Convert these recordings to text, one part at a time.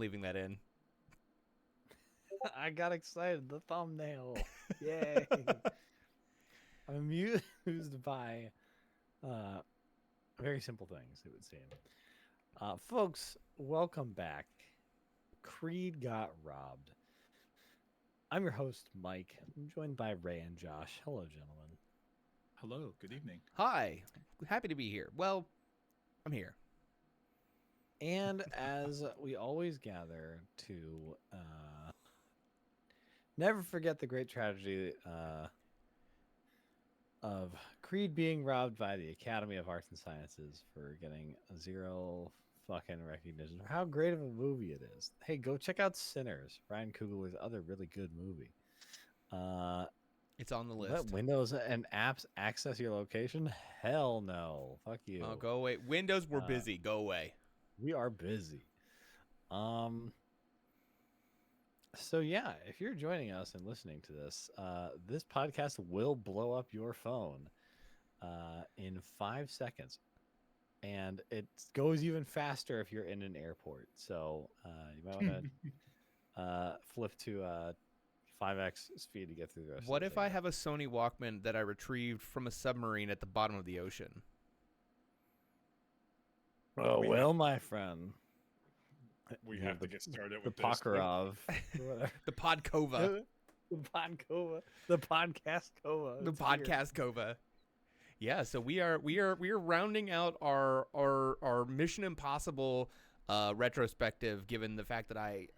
leaving that in. I got excited. The thumbnail. Yay. I'm amused by very simple things, it would seem. Folks, welcome back. Creed got robbed. I'm your host, Mike. I'm joined by Ray and Josh. Hello, gentlemen. Hello, good evening. Hi, happy to be here. Well, I'm here. And as we always gather to never forget the great tragedy of Creed being robbed by the Academy of Arts and Sciences for getting zero fucking recognition for how great of a movie it is. Hey, go check out Sinners, Ryan Coogler's other really good movie. It's on the Let list. Windows and apps access your location? Hell no. Fuck you. Oh, go away. Windows were busy. Go away. We are busy. So yeah, if you're joining us and listening to this, this podcast will blow up your phone in 5 seconds, and it goes even faster if you're in an airport. So you might want to flip to 5x speed to get through the rest. What of if I have a Sony Walkman that I retrieved from a submarine at the bottom of the ocean? Oh well, my friend. We have to get started The with this. Pokarov, The Podkova. the Podkova, the Podcast Kova, The Podcast Kova. Yeah, so we are rounding out our Mission Impossible retrospective, given the fact that I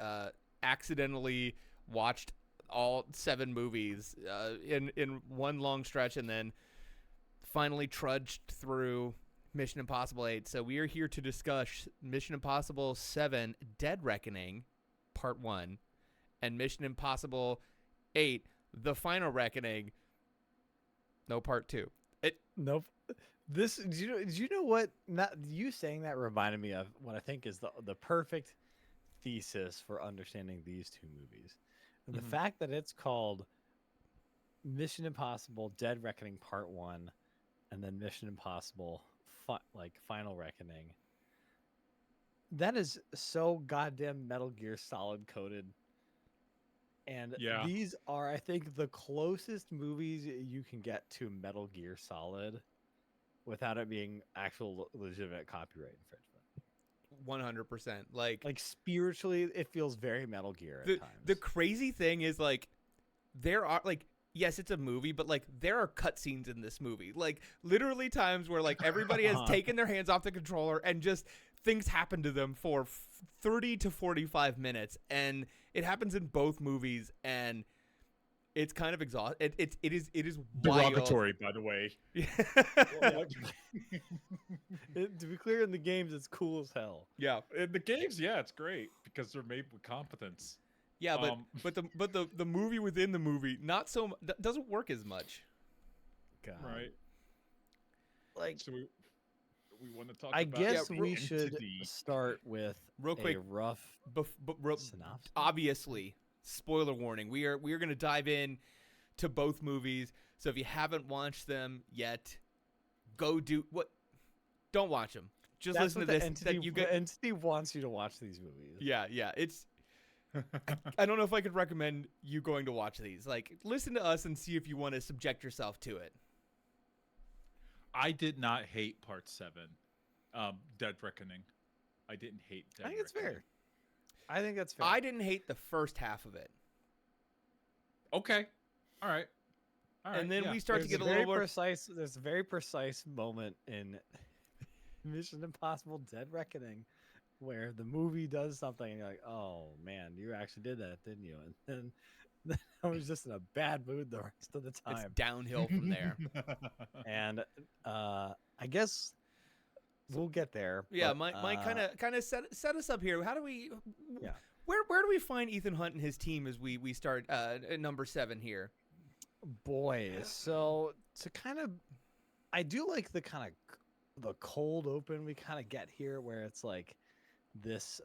accidentally watched all 7 movies in one long stretch and then finally trudged through Mission Impossible 8. So we are here to discuss Mission Impossible 7 Dead Reckoning Part 1 and Mission Impossible 8 The Final Reckoning Part 2. Nope. This did you know what? Not you saying that reminded me of what I think is the perfect thesis for understanding these two movies. And the fact that it's called Mission Impossible Dead Reckoning Part 1 and then Mission Impossible Final Reckoning. That is so goddamn Metal Gear Solid coded. And these are, I think, the closest movies you can get to Metal Gear Solid without it being actual legitimate copyright infringement. 100%. Like spiritually, it feels very Metal Gear at times. The crazy thing is, like, there are, like, yes, it's a movie, but, like, there are cutscenes in this movie. Like, literally times where, like, everybody has taken their hands off the controller and just things happen to them for 30 to 45 minutes. And it happens in both movies, and it's kind of exhausting. It is derogatory, by the way. To be clear, in the games, it's cool as hell. Yeah. In the games, it's great because they're made with competence. Yeah, but the movie within the movie doesn't work as much. God. Right. Like, so we want to talk I about guess we should start with real quick a rough synopsis. Obviously, spoiler warning. We are going to dive in to both movies. So if you haven't watched them yet, go do what. Don't watch them. Just listen to this. The entity wants you to watch these movies. Yeah. It's. I don't know if I could recommend you going to watch these. Like, listen to us and see if you want to subject yourself to it. I did not hate Part 7, Dead Reckoning. I didn't hate Dead I think Reckoning. it's fair. I think that's fair. I didn't hate the first half of it. Okay. All right. And then we start to get a little more precise. There's a very precise moment in Mission Impossible Dead Reckoning where the movie does something and you're like, oh man, you actually did that, didn't you? And then I was just in a bad mood the rest of the time. It's downhill from there. And I guess we'll get there. Yeah, but, Mike kind of set us up here. How do we? Yeah. Where do we find Ethan Hunt and his team as we start at number 7 here? Boy, so to kind of, I do like the kind of the cold open we kind of get here, where it's like this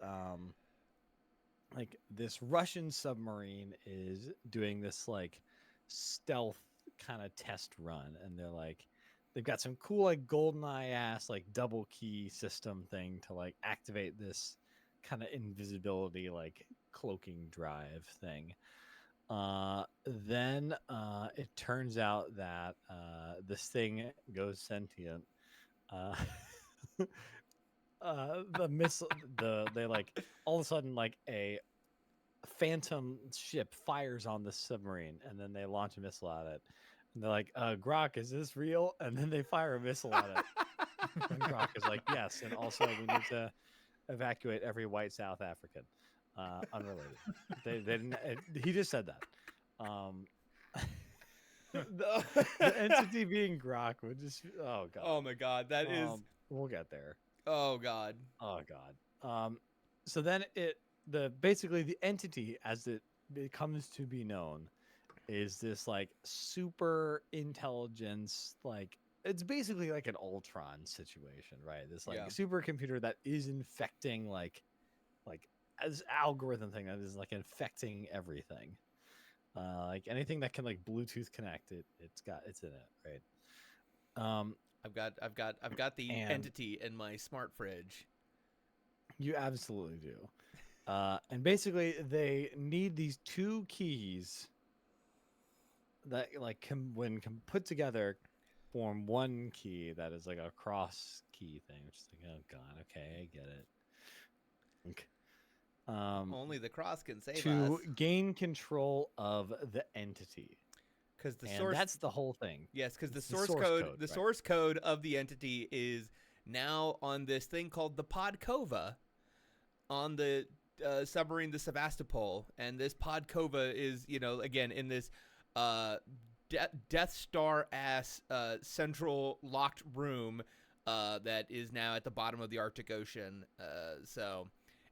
Russian submarine is doing this like stealth kind of test run, and they've got some cool like GoldenEye ass like double key system thing to like activate this kind of invisibility, like cloaking drive thing. Then it turns out that this thing goes sentient. Uh, the missile, they like all of a sudden like a phantom ship fires on the submarine, and then they launch a missile at it. And they're like, Grok, is this real? And then they fire a missile at it. And Grok is like, yes. And also, we need to evacuate every white South African. Unrelated. They didn't. He just said that. Um, the entity being Grok would just. Oh god. Oh my god, that is. We'll get there. Oh god. Oh god. So then the basically the entity as it comes to be known is this like super intelligence, like it's basically like an Ultron situation, right? This like Yeah. supercomputer that is infecting like as algorithm thing that is like infecting everything. Like anything that can like Bluetooth connect it, it's in it, right? I've got the And entity in my smart fridge. you absolutely do. And basically, they need these two keys that, like, put together, form one key that is like a cross key thing. Which is like, oh god, okay, I get it. Okay. Only the cross can save To us. gain control of the entity, Because the and source. that's the whole thing. Yes, because the It's source code, the right? source code of the entity is now on this thing called the Podkova on the submarine, the Sevastopol, and this Podkova is, again in this Death Star ass central locked room that is now at the bottom of the Arctic Ocean.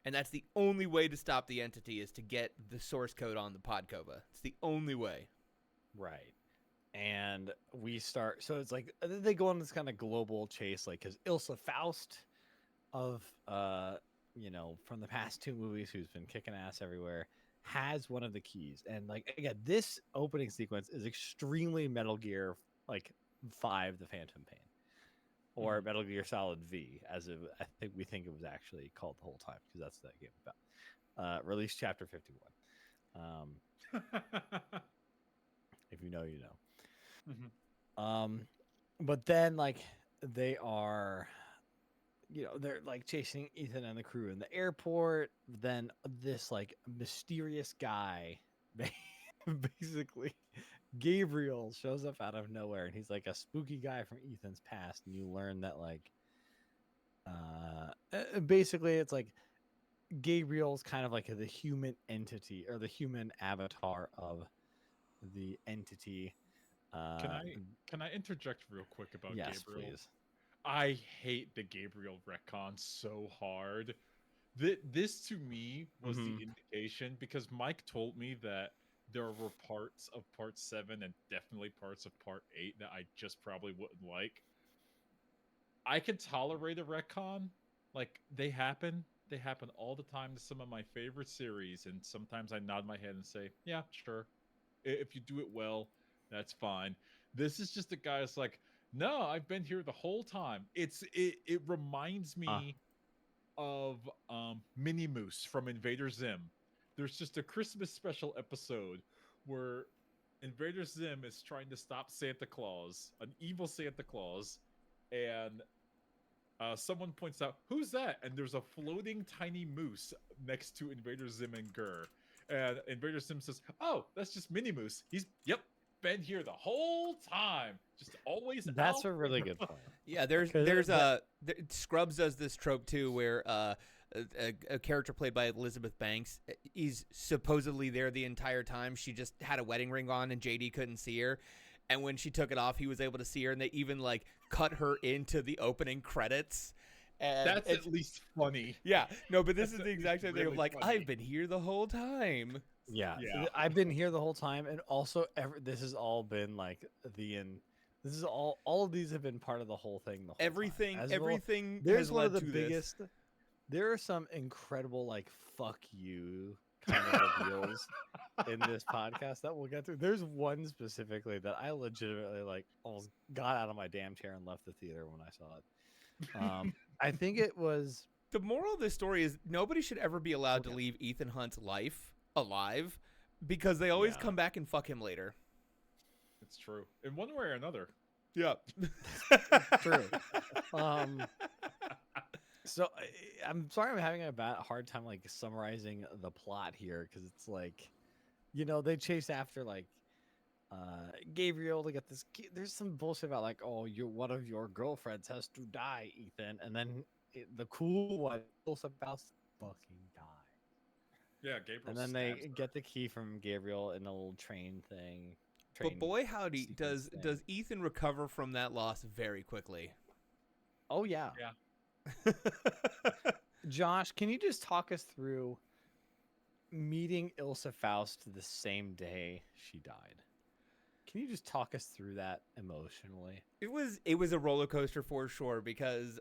And that's the only way to stop the entity is to get the source code on the Podkova. It's the only way. Right. And we start, so it's like they go on this kind of global chase, like because Ilsa Faust of from the past two movies, who's been kicking ass everywhere, has one of the keys. And like again, this opening sequence is extremely Metal Gear like 5 The Phantom Pain, or Metal Gear Solid V, as I think we think it was actually called the whole time, because that's that game about. Release chapter 51. If you know, you know. But then like they are, they're like chasing Ethan and the crew in the airport. Then this like mysterious guy, basically Gabriel, shows up out of nowhere, and he's like a spooky guy from Ethan's past. And you learn that like, basically it's like Gabriel's kind of like the human entity or the human avatar of the entity. Can I interject real quick about Yes, Gabriel? please. I hate the Gabriel retcon so hard. This to me was the indication, because Mike told me that there were parts of part 7 and definitely parts of part 8 that I just probably wouldn't like. I can tolerate a retcon. Like, they happen. They happen all the time to some of my favorite series, and sometimes I nod my head and say, yeah, sure. If you do it well, that's fine. This is just a guy that's like, no, I've been here the whole time. It reminds me of Mini Moose from Invader Zim. There's just a Christmas special episode where Invader Zim is trying to stop Santa Claus, an evil Santa Claus, and someone points out, "Who's that?" And there's a floating tiny moose next to Invader Zim and Gurr. And Invader Zim says, "Oh, that's just Mini Moose. He's been here the whole time, just always." That's out a really good point. Yeah, there's Scrubs does this trope too, where a character played by Elizabeth Banks, he's supposedly there the entire time. She just had a wedding ring on, and JD couldn't see her. And when she took it off, he was able to see her, and they even like cut her into the opening credits. And That's at least funny. Yeah, no, but this is the exact same thing of really like, funny. I've been here the whole time. Yeah, Yeah. I've been here the whole time, and also this has all been like this is all of these have been part of the whole thing. The whole Everything, time. As well, everything. there's has one led of the to biggest. This. There are some incredible like fuck you kind of reveals in this podcast that we'll get to. There's one specifically that I legitimately like almost got out of my damn chair and left the theater when I saw it. I think it was The moral of this story is nobody should ever be allowed to Okay. leave Ethan Hunt's life alive because they always come back and fuck him later. It's true. In one way or another. Yeah. True. So I'm sorry I'm having a hard time like summarizing the plot here because it's like, they chase after like Gabriel to get this. There's some bullshit about like, oh, one of your girlfriends has to die, Ethan, and then the cool one is about to fucking die. Yeah, Gabriel. And then they get the key from Gabriel in a little train thing. But boy, howdy, sequence does Ethan recover from that loss very quickly. Oh yeah. Yeah. Josh, can you just talk us through meeting Ilsa Faust the same day she died? Can you just talk us through that emotionally? It was a roller coaster for sure because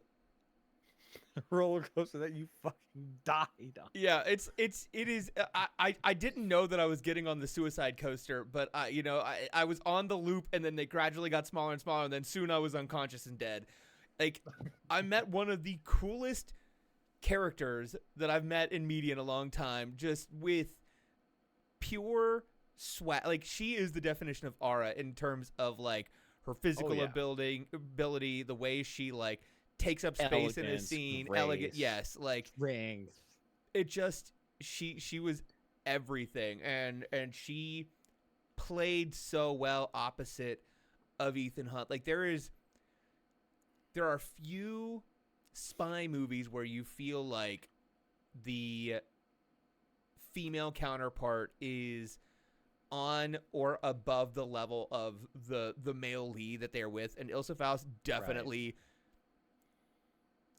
Roller coaster that you fucking died on. yeah, it is. I didn't know that I was getting on the suicide coaster, but I was on the loop and then they gradually got smaller and smaller and then soon I was unconscious and dead. Like I met one of the coolest characters that I've met in media in a long time, just with pure swag. Like she is the definition of aura in terms of like her physical ability, the way she like takes up space in a scene, elegant, yes, like strength. It just she was everything, and she played so well opposite of Ethan Hunt. Like there are few spy movies where you feel like the female counterpart is on or above the level of the male lead that they're with, and Ilsa Faust definitely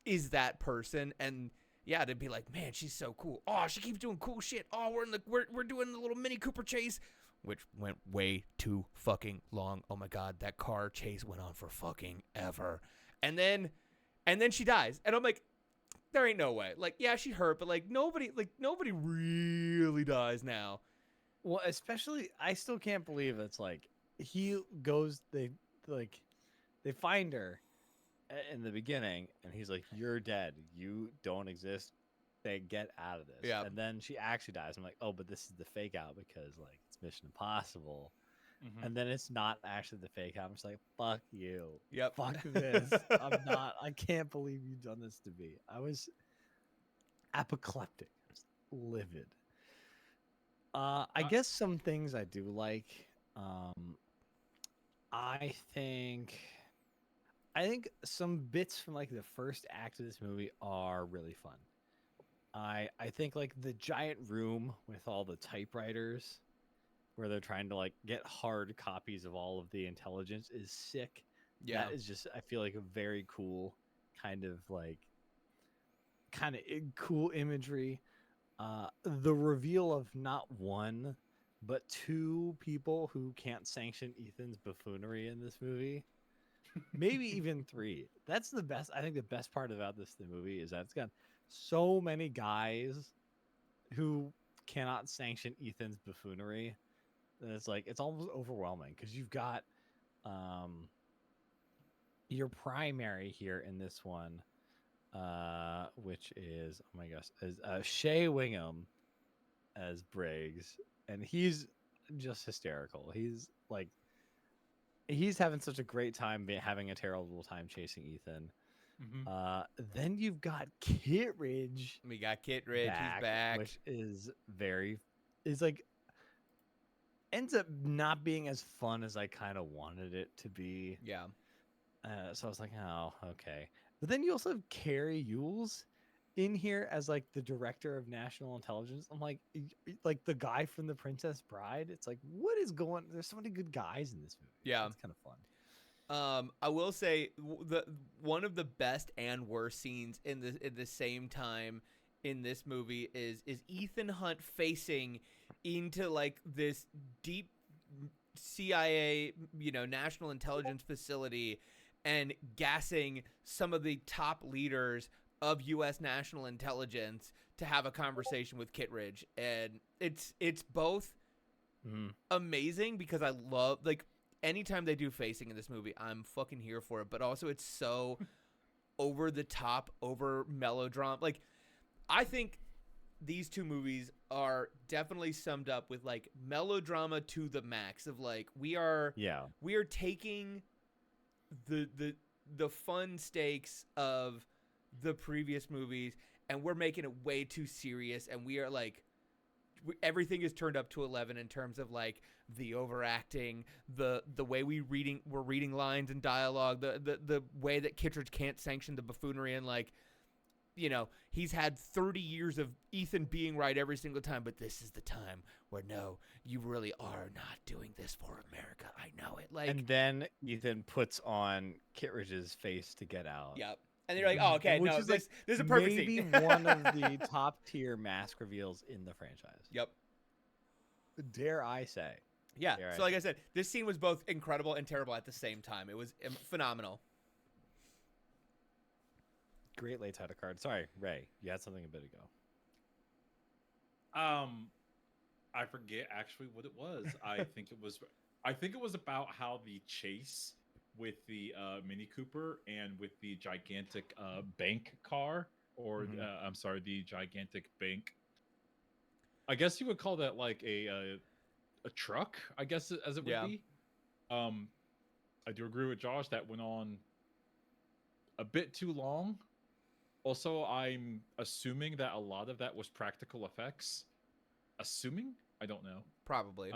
is that person. And yeah, to be like, man, she's so cool. Oh, she keeps doing cool shit. Oh, we're doing the little Mini Cooper chase, which went way too fucking long. Oh my god, that car chase went on for fucking ever. And then she dies. And I'm like, there ain't no way. Like, yeah, she hurt, but like nobody really dies now. Well, especially I still can't believe it's like he goes they find her in the beginning and he's like, you're dead, you don't exist, they get out of this. Yeah. And then she actually dies. I'm like, oh, but this is the fake out because like it's Mission Impossible. And then it's not actually the fake out. I'm just like, fuck you. Yep. Fuck this. I can't believe you've done this to me. I was apoplectic. I was livid. I guess some things I do like. I think some bits from like the first act of this movie are really fun. I think like the giant room with all the typewriters where they're trying to like get hard copies of all of the intelligence is sick. Yeah. That is just, I feel like, a very cool kind of cool imagery. The reveal of not one, but two people who can't sanction Ethan's buffoonery in this movie. Maybe even three. That's the best. I think the best part about the movie is that it's got so many guys who cannot sanction Ethan's buffoonery. And it's like, it's almost overwhelming because you've got your primary here in this one, which is, oh my gosh, is Shea Wingham as Briggs, and he's just hysterical. He's having such a great time having a terrible time chasing Ethan. Then you've got Kittredge. We got Kittredge. He's back, which is like ends up not being as fun as I kind of wanted it to be. Yeah. So I was like, oh, okay. But then you also have Carrie Yules in here as like the director of national intelligence. I'm like the guy from The Princess Bride. It's like, what is going? There's so many good guys in this movie. Yeah, it's kind of fun. I will say one of the best and worst scenes in the same time in this movie is Ethan Hunt facing into like this deep CIA, national intelligence facility and gassing some of the top leaders of U.S. national intelligence to have a conversation with Kittredge. And it's both amazing because I love, like, anytime they do facing in this movie, I'm fucking here for it. But also it's so over the top, over melodrama. Like, I think these two movies are definitely summed up with like melodrama to the max of like Yeah. we are taking the fun stakes of the previous movies and we're making it way too serious, and we are like everything is turned up to 11 in terms of like the overacting, the way we're reading lines and dialogue, the way that Kittredge can't sanction the buffoonery, and like, you know, he's had 30 years of Ethan being right every single time, but this is the time where no, you really are not doing this for America. I know it. Like, And then Ethan puts on Kittredge's face to get out. yep. And you're like, oh, okay, Which no, is like this is a perfect maybe scene. one of the top tier mask reveals in the franchise. Yep. Dare I say? Yeah. Dare So I like say. I said, this scene was both incredible and terrible at the same time. It was phenomenal. Great late title card. Sorry, Ray, you had something a bit ago. I forget actually what it was. I think it was about how the chase with the Mini Cooper and with the gigantic bank car, or Mhm. I'm sorry, the gigantic bank. I guess you would call that like a truck, I guess, as it would Yeah. be. I do agree with Josh that went on a bit too long. Also, I'm assuming that a lot of that was practical effects. Assuming? I don't know. Probably.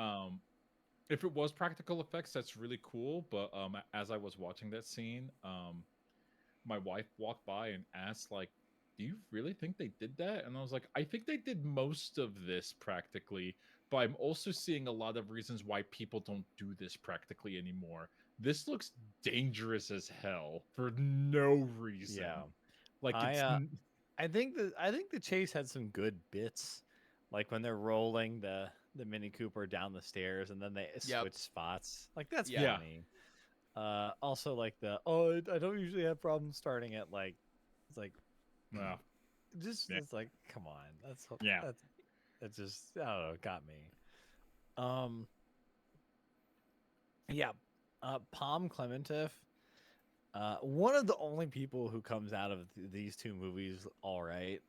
If it was practical effects, that's really cool. But as I was watching that scene, my wife walked by and asked, like, "Do you really think they did that?" And I was like, "I think they did most of this practically, but I'm also seeing a lot of reasons why people don't do this practically anymore. This looks dangerous as hell for no reason. Yeah. Like it's I think the chase had some good bits, like when they're rolling the Mini Cooper down the stairs and then they switch spots. Like that's Yeah. funny. Also like I don't usually have problems starting it. Like it's like well, yeah. it's like come on, Yeah. that's just I don't know, got me. Um, yeah, Palm Clementif. One of the only people who comes out of these two movies all right,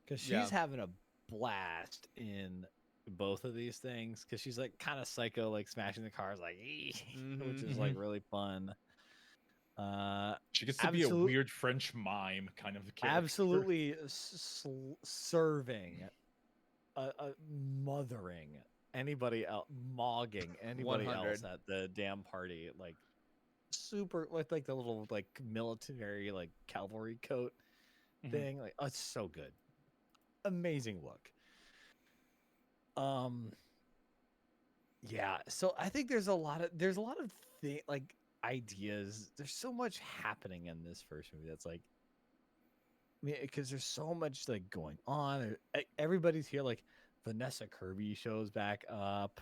because she's Yeah. having a blast in both of these things. Because she's like kind of psycho, like smashing the cars, like, which is like really fun. She gets to be a weird French mime kind of character. Absolutely serving, mothering anybody else, mogging anybody 100. else at the damn party, like super with like the little like military like cavalry coat thing. Like, oh, it's so good, amazing look. Yeah, so I think there's a lot of like ideas. There's so much happening in this first movie that's like, I mean, because there's so much like going on. Everybody's here. Like Vanessa Kirby shows back up.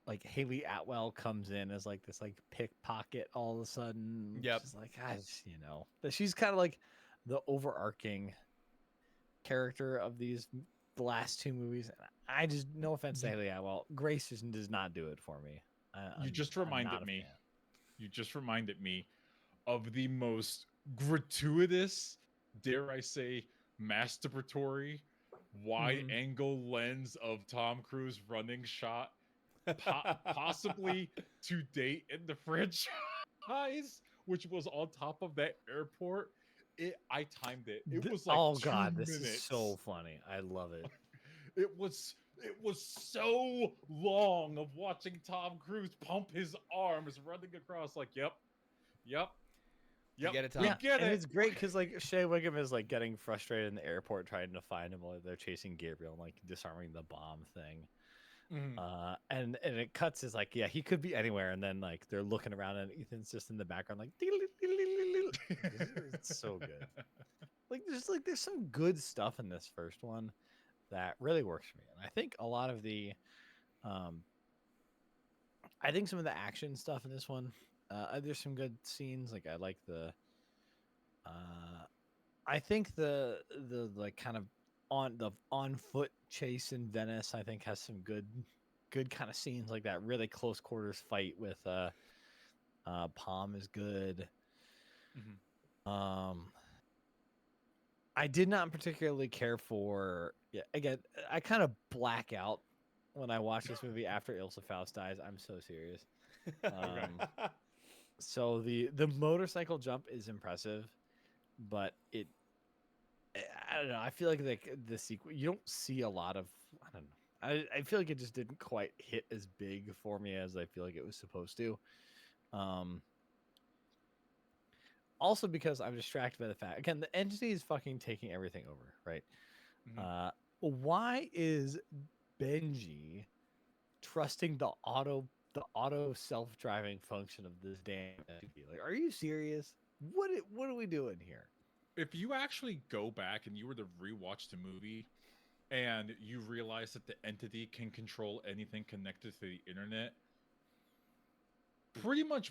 Like Haley Atwell comes in as like this like pickpocket all of a sudden. Yep. She's like, gosh, you know, that she's kind of like the overarching character of the last two movies. I just, no offense to Haley Atwell, Grace just does not do it for me. You just reminded me of the most gratuitous, dare I say, masturbatory, wide angle lens of Tom Cruise running shot, possibly to date in the franchise, which was on top of that airport. I timed it. It was like oh 2 god, minutes. this is so funny. I love it. It was so long of watching Tom Cruise pump his arms running across like, yep. You get it, Tom. Yeah, get and it. it's great because like Shea Wiggum is like getting frustrated in the airport trying to find him while they're chasing Gabriel and like disarming the bomb thing. And it cuts is like, yeah, he could be anywhere, and then like they're looking around and Ethan's just in the background like it's so good. Like there's some good stuff in this first one that really works for me. And I think a lot of the I think some of the action stuff in this one, there's some good scenes. Like I like I think the like kind of on foot chase in Venice, I think has some good kind of scenes like that really close quarters fight with Palm is good. Mhm. I did not particularly care for. Yeah, again, I kind of black out when I watch this movie after Ilsa Faust dies. I'm so serious. Okay. So the motorcycle jump is impressive, but I don't know. I feel like the sequel you don't see a lot of. I don't know. I feel like it just didn't quite hit as big for me as I feel like it was supposed to. Um, Also because I'm distracted by the fact again the entity is fucking taking everything over, right? Mhm. Why is Benji trusting the auto self-driving function of this damn entity? Like, are you serious? What are we doing here? If you actually go back and you were to rewatch the movie and you realize that the entity can control anything connected to the internet, pretty much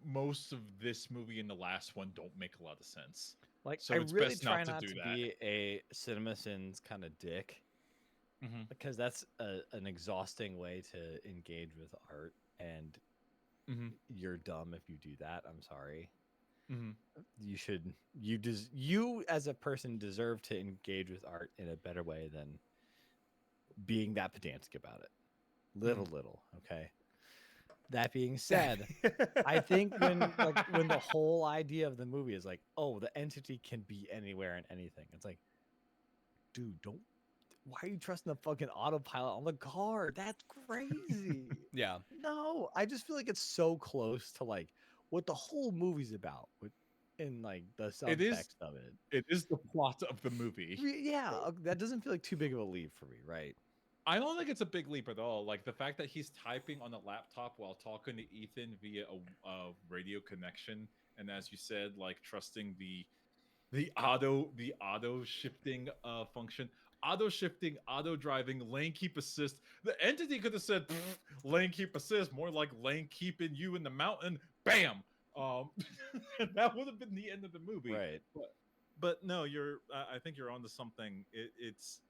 most of this movie and the last one don't make a lot of sense. Like, I So it's really best try not to not do to that. be a CinemaSins kind of dick Hmm. because that's an exhausting way to engage with art, and Hmm. you're dumb if you do that. I'm sorry. Hmm. You as a person deserve to engage with art in a better way than being that pedantic about it. Live a Hmm. little, okay? That being said, I think when the whole idea of the movie is like, oh, the entity can be anywhere and anything. It's like, dude, don't why are you trusting the fucking autopilot on the car? That's crazy. Yeah. No, I just feel like it's so close to like what the whole movie's about with in like the It is. subtext of it. It is the plot of the movie. Yeah, that doesn't feel like too big of a leap for me, right? I don't think it's a big leap at all. Like the fact that he's typing on a laptop while talking to Ethan via a radio connection, and as you said, like trusting the auto shifting function, auto shifting, auto driving, lane keep assist. The entity could have said lane keep assist, more like lane keeping you in the mountain. Bam. Um, and that would have been the end of the movie. Right. But no, you're. I think you're onto something. It's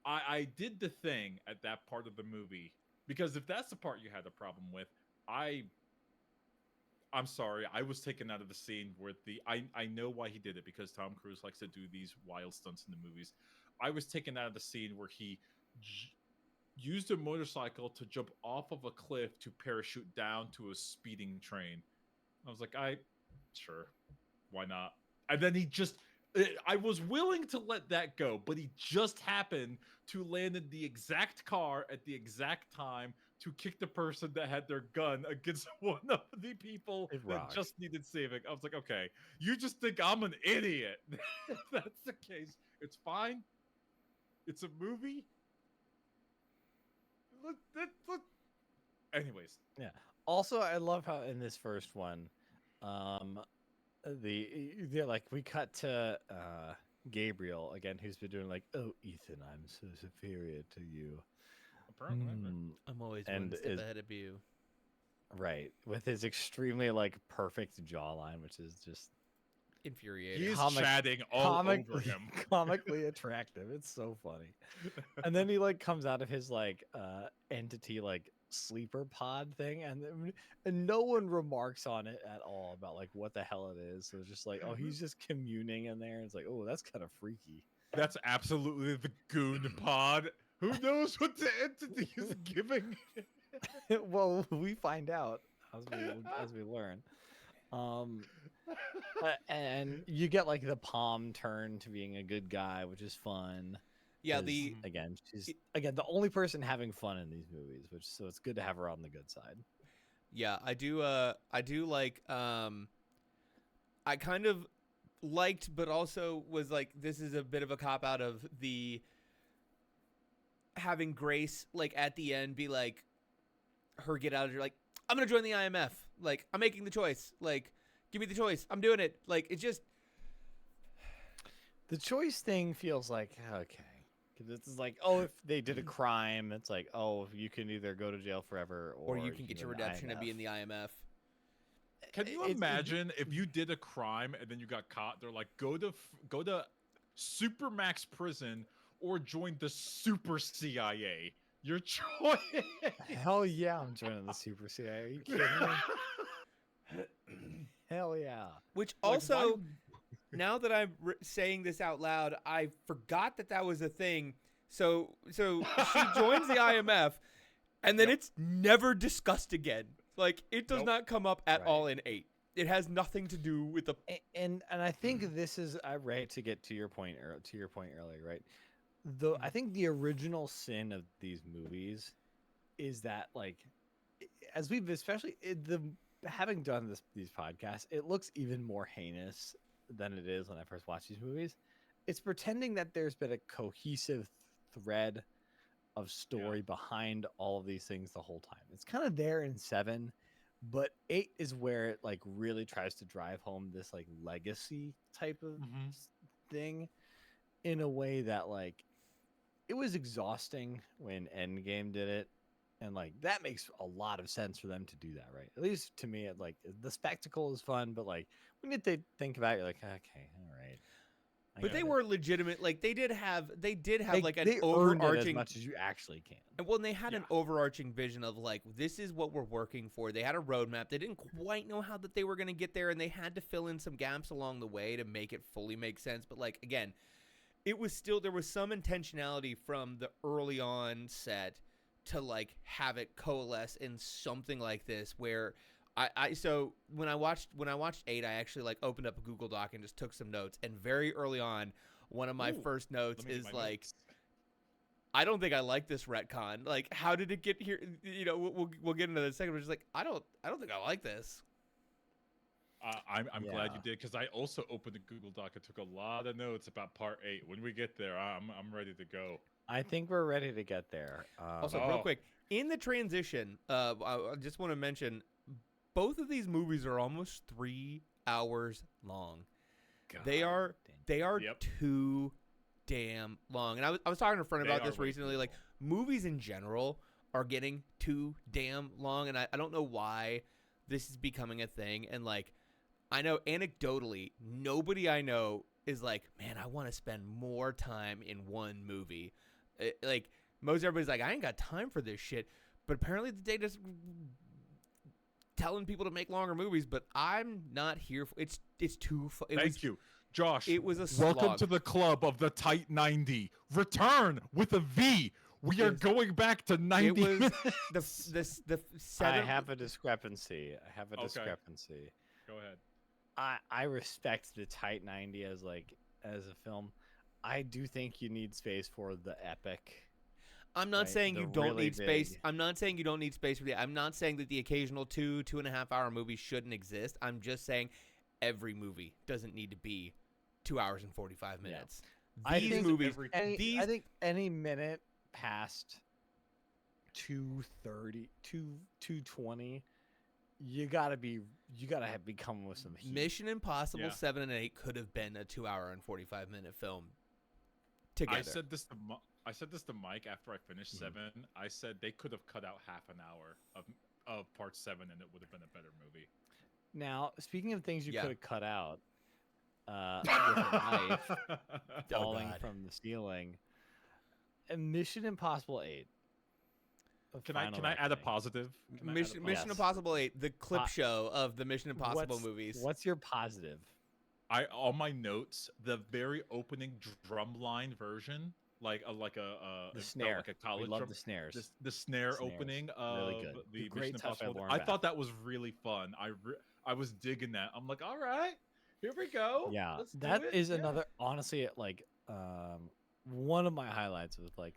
I did the thing at that part of the movie because if that's the part you had a problem with, I I'm sorry, I was taken out of the scene where I know why he did it because Tom Cruise likes to do these wild stunts in the movies. I was taken out of the scene where he j- used a motorcycle to jump off of a cliff to parachute down to a speeding train. I was like, sure, why not? And then I was willing to let that go, but he just happened to land in the exact car at the exact time to kick the person that had their gun against one of the people It that rocked. just needed saving. I was like, okay, you just think I'm an idiot. If that's the case, it's fine. It's a movie. Look. Anyways, Yeah. Also, I love how in this first one, um, they're like we cut to Gabriel again, who's been doing like, oh, Ethan, I'm so superior to you. apparently, I'm always And one step is ahead of you. right with his extremely like perfect jawline, which is just he Infuriating. is comic chatting all over comically him. comically attractive. It's so funny. And then he like comes out of his like entity like sleeper pod thing, and no one remarks on it at all about like what the hell it is. So it's just like, oh, he's just communing in there. It's like, oh, that's kind of freaky. That's absolutely the goon pod. Who knows what the entity is giving? Well, we find out as we learn. Um, and you get like the Palm turn to being a good guy, which is fun. Yeah, 'Cause, the again, she's it- again the only person having fun in these movies, which so it's good to have her on the good side. yeah, I do like I kind of liked but also was like this is a bit of a cop out of the having Grace like at the end be like her get out of here like I'm going to join the IMF. Like I'm making the choice. Like give me the choice. I'm doing it. Like it just The choice thing feels like okay. 'Cause it's like, oh, if they did a crime, it's like, oh, you can either go to jail forever or or you you can can get go your to the redemption and be IMF. in the IMF. Can you imagine if you did a crime and then you got caught? They're like, go to supermax prison or join the super CIA. Your choice. Hell yeah, I'm joining the Super CIA. Are you kidding me? Hell yeah. Which Like, also, why- now that I'm saying this out loud, I forgot that was a thing. So she joins the IMF, and then Yep. it's never discussed again. Like, it does Nope. not come up at Right. all in 8. It has nothing to do with the. And I think this is right to get to your point earlier, right? Though I think the original sin of these movies is that, like, as we've especially having done these podcasts, it looks even more heinous than it is when I first watched these movies. It's pretending that there's been a cohesive thread of story behind all of these things the whole time. It's kind of there in 7, but 8 is where it like really tries to drive home this like legacy type of Mhm. thing in a way that like it was exhausting when Endgame did it. And like that makes a lot of sense for them to do that, right? At least to me, it like the spectacle is fun, but like when you think about it, you're like, okay, all right. I But get they it. were legitimate. Like, they did have like an they earned it as overarching. much as you actually can. And well, they had an Yeah. overarching vision of like, this is what we're working for. They had a roadmap. They didn't quite know how that they were going to get there, and they had to fill in some gaps along the way to make it fully make sense. But like, again, it was still, there was some intentionality from the early on set to like have it coalesce in something like this where so when I watched 8, I actually like opened up a Google Doc and just took some notes, and very early on, one of my Ooh, first notes Let me get is my like, notes. I don't think I like this retcon. Like, how did it get here? You know, we'll get into that in a second. But just like, I don't think I like this. I'm glad you Yeah. did, because I also opened the Google Doc and took a lot of notes about Part 8. When we get there, I'm ready to go. I think we're ready to get there. Also, real Oh. quick, in the transition, I just want to mention both of these movies are almost 3 hours long. They are Yep. too damn long. And I was talking to a friend They about are this way recently. too Like, movies in general are getting too damn long, and I don't know why this is becoming a thing. And like, I know anecdotally, nobody I know is like, man, I want to spend more time in one movie. Like, most everybody's like, I ain't got time for this shit. But apparently the data's telling people to make longer movies, but I'm not here for it's too Thank you, Josh. It was a Welcome slog. to the club of the tight 90. Return with a V. We are Yes. going back to 90. It was minutes. the I seven. have a discrepancy. Okay. Go ahead. I respect the tight 90 as a film. I do think you need space for the epic. I'm not right, saying the you don't really need space. big- I'm not saying you don't need space for the. I'm not saying that the occasional 2.5 hour movie shouldn't exist. I'm just saying every movie doesn't need to be 2 hours and 45 minutes. I These think movies, I think any minute past 2:30, 2:20, you gotta have become with some heat. Mission Impossible Yeah. 7 and 8 could have been a 2 hour and 45 minute film together. I said this to Mike after I finished 7. I said they could have cut out half an hour of Part 7, and it would have been a better movie. Now, speaking of things you Yeah. could have cut out, with a knife falling God. from the ceiling, and Mission Impossible 8. Can I add a positive? Can I add a Mission Yes. Impossible 8, the clip Po- show of the Mission Impossible movies. What's your positive? on my notes, the very opening drum line version, like a The snare. like a college We love drum. the snares. The snare Snares. opening of Really good. the Great Mission touch by Impossible. Lauren I Bacall. thought that was really fun. I was digging that. I'm like, all right, here we go. Yeah, Let's do that it. is Yeah. another. Honestly, like one of my highlights of like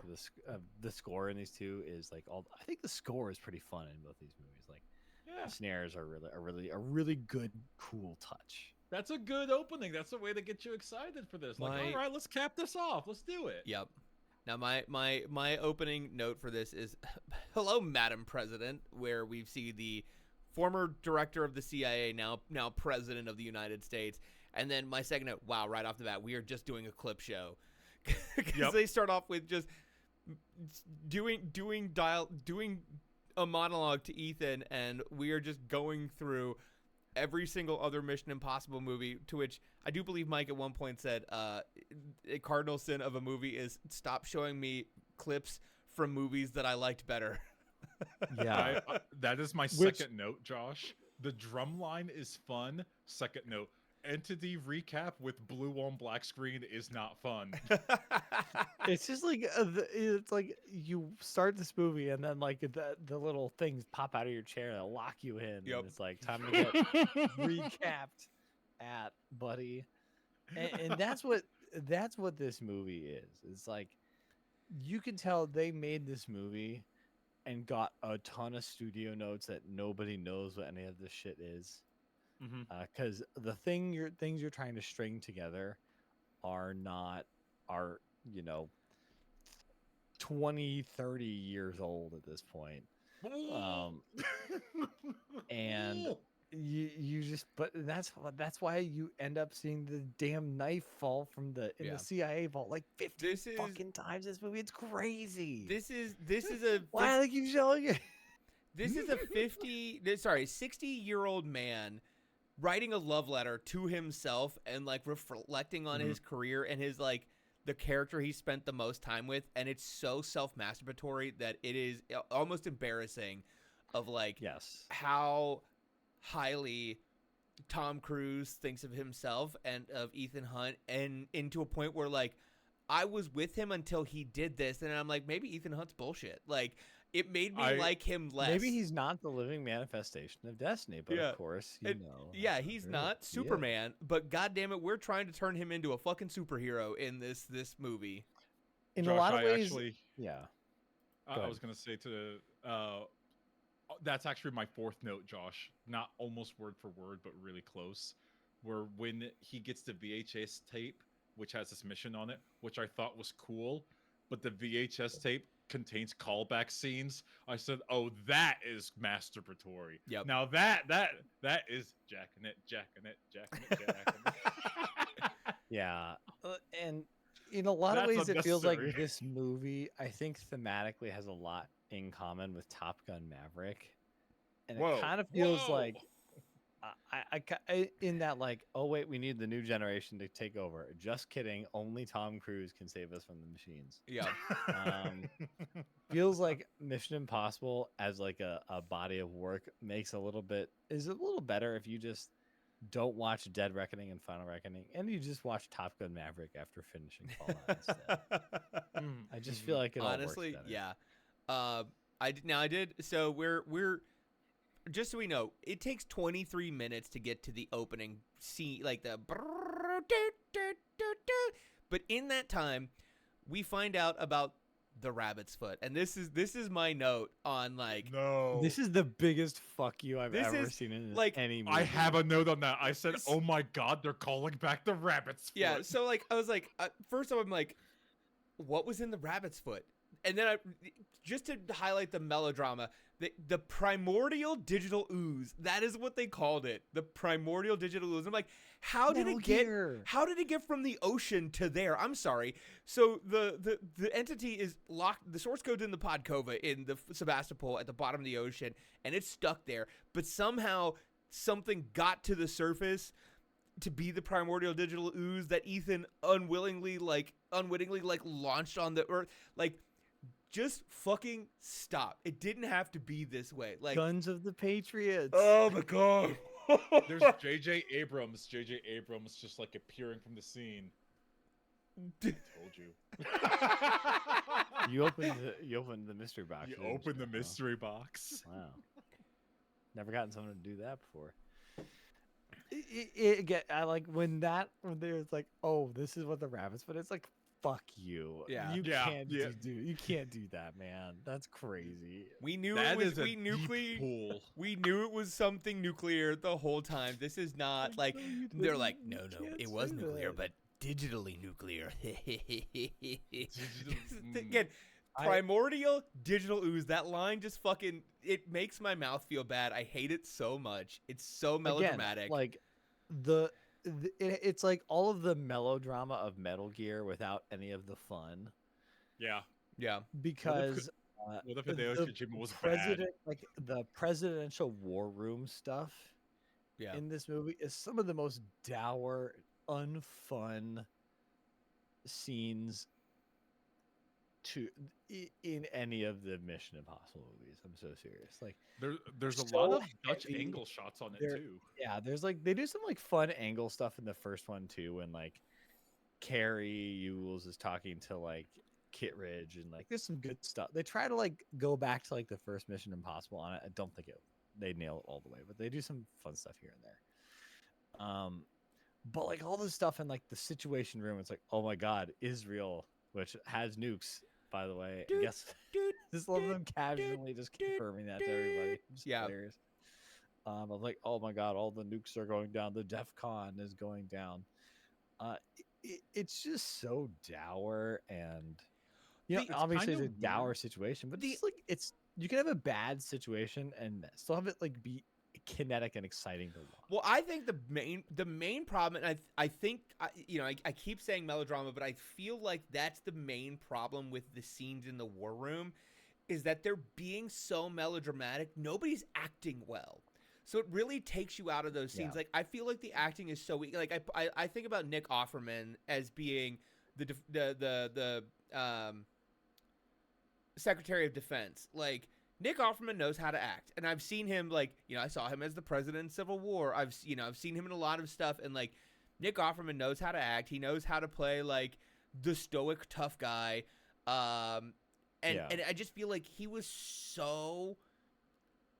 the score in these two is like all. I think the score is pretty fun in both these movies. Like Yeah, the snares are really good, cool touch. that's a good opening. That's a way to get you excited for this. Like, My- all right, let's cap this off. Let's do it. Yep. Now my opening note for this is hello, Madam President, where we see the former director of the CIA, now president of the United States. And then my second note, wow, right off the bat, we are just doing a clip show. Because Yep. they start off with just doing a monologue to Ethan, and we are just going through every single other Mission Impossible movie, to which I do believe Mike at one point said a cardinal sin of a movie is stop showing me clips from movies that I liked better. Yeah, That is my second note, Josh. The drum line is fun. Second note, entity recap with blue on black screen is not fun. It's just like it's like you start this movie and then like the little things pop out of your chair that lock you in, Yep. and it's like time to get recapped at, buddy. And that's what this movie is. It's like you can tell they made this movie and got a ton of studio notes that nobody knows what any of this shit is. Because the things you're trying to string together are not are you know 20, 30 years old at this point. And you just but that's why you end up seeing the damn knife fall from the Yeah. CIA vault like 50 This is- fucking times this movie. It's crazy. This is a Why I keep showing you? This is a 60-year-old man writing a love letter to himself and like reflecting on his career and his like the character he spent the most time with, and it's so self-masturbatory that it is almost embarrassing of like Yes. how highly Tom Cruise thinks of himself and of Ethan Hunt, and into a point where like I was with him until he did this, and I'm like, maybe Ethan Hunt's bullshit. Like it made me like him less. Maybe he's not the living manifestation of destiny, but of course, yeah, he's not Superman, but goddamn it, we're trying to turn him into a fucking superhero in this movie. In Josh, a lot of ways, actually, yeah. I was gonna say that's actually my fourth note, Josh. Not almost word for word, but really close. Where when he gets the VHS tape, which has this mission on it, which I thought was cool, but the VHS tape contains callback scenes. I said, "Oh, that is masturbatory." Yep. Now that is jacking it. Yeah, and in a lot of ways, it feels like this movie, I think, thematically has a lot in common with Top Gun Maverick, and it kind of feels like I in that like, oh wait, we need the new generation to take over. Just kidding. Only Tom Cruise can save us from the machines. Yeah. Feels like Mission Impossible as like a body of work is a little better if you just don't watch Dead Reckoning and Final Reckoning, and you just watch Top Gun Maverick after finishing Fallout instead. I just feel like it honestly, all works better. yeah. I did. So we're just so we know, it takes 23 minutes to get to the opening scene, like the. But in that time, we find out about the rabbit's foot, and this is my note on like. No. This is the biggest fuck you I've ever seen in like, any movie. I have a note on that. I said, "Oh my god, they're calling back the rabbit's foot." Yeah. So like, I was like, first off, I'm like, what was in the rabbit's foot? And then just to highlight the melodrama, the primordial digital ooze. That is what they called it. The primordial digital ooze. I'm like, how did it get from the ocean to there? I'm sorry. So the entity is locked. The source code's in the Podkova in the Sebastopol at the bottom of the ocean, and it's stuck there. But somehow something got to the surface to be the primordial digital ooze that Ethan unwittingly launched on the earth. Like, just fucking stop. It didn't have to be this way. Like Guns of the Patriots. Oh my god. There's J.J. Abrams just like appearing from the scene. I told you. You opened the mystery box. You opened the mystery box. Wow. Never gotten someone to do that before. I like when there's like, oh, this is what the rabbits, but it's like, fuck you. Yeah. You can't do that, man. That's crazy. We knew That it was is a deep pool. We knew it was something nuclear the whole time. This is not like they're like, no, it was nuclear, but digitally nuclear. Again, primordial digital ooze. That line just fucking, it makes my mouth feel bad. I hate it so much. It's so melodramatic. Again, like it's like all of the melodrama of Metal Gear without any of the fun. Yeah. Yeah. Because what if Hideo Kojima was president, bad? like the presidential war room stuff in this movie is some of the most dour, unfun scenes to in any of the Mission Impossible movies. I'm so serious. Like There's a lot so of Dutch heavy. angle shots on it There, too. yeah. There's like they do some like fun angle stuff in the first one too, when like Carrie Ewells is talking to like Kittredge, and like there's some good stuff. They try to like go back to like the first Mission Impossible on it. I don't think they nail it all the way, but they do some fun stuff here and there. But like all this stuff in like the Situation Room, it's like, oh my god, Israel, which has nukes, by the way. I guess just love them casually just confirming that to everybody. Just hilarious. I'm like, oh my god, all the nukes are going down. The DEF CON is going down. It's just so dour, and obviously it's a dour situation, but it's like you can have a bad situation and still have it like be kinetic and exciting to watch. Well, I think the main problem, and I think I keep saying melodrama, but I feel like that's the main problem with the scenes in the war room, is that they're being so melodramatic. Nobody's acting well. So it really takes you out of those scenes. Yeah. Like, I feel like the acting is so weak. Like, I think about Nick Offerman as being the Secretary of Defense. Like, Nick Offerman knows how to act, and I've seen him, like, I saw him as the president in Civil War. I've seen him in a lot of stuff, and like, Nick Offerman knows how to act. He knows how to play like the stoic tough guy. And I just feel like he was so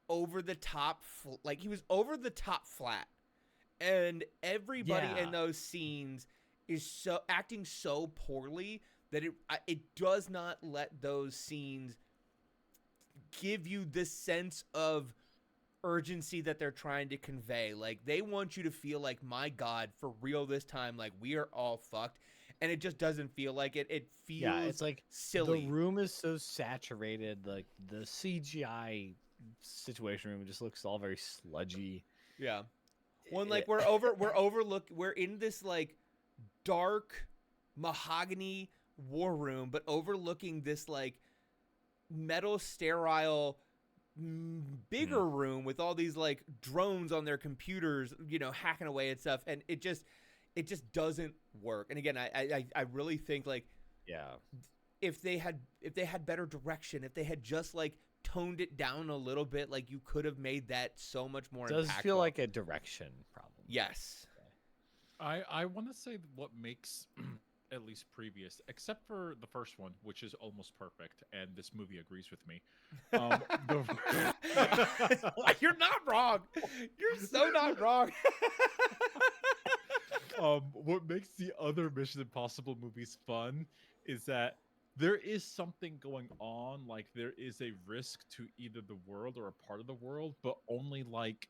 over the top, he was over the top flat, and everybody in those scenes is so acting so poorly that it does not let those scenes give you this sense of urgency that they're trying to convey. Like, they want you to feel like, my god, for real this time, like, we are all fucked, and it just doesn't feel like it. It feels it's like silly. The room is so saturated, like the CGI Situation Room just looks all very sludgy. Yeah. When like we're in this like dark mahogany war room, but overlooking this like metal sterile bigger room with all these like drones on their computers, hacking away at stuff, and it just doesn't work. And again, I really think like if they had better direction, if they had just like toned it down a little bit, like, you could have made that so much more impactful. Does feel like a direction problem. Yes. I want to say what makes at least previous, except for the first one, which is almost perfect, and this movie agrees with me. You're not wrong. You're so not wrong. What makes the other Mission Impossible movies fun is that there is something going on, like there is a risk to either the world or a part of the world, but only like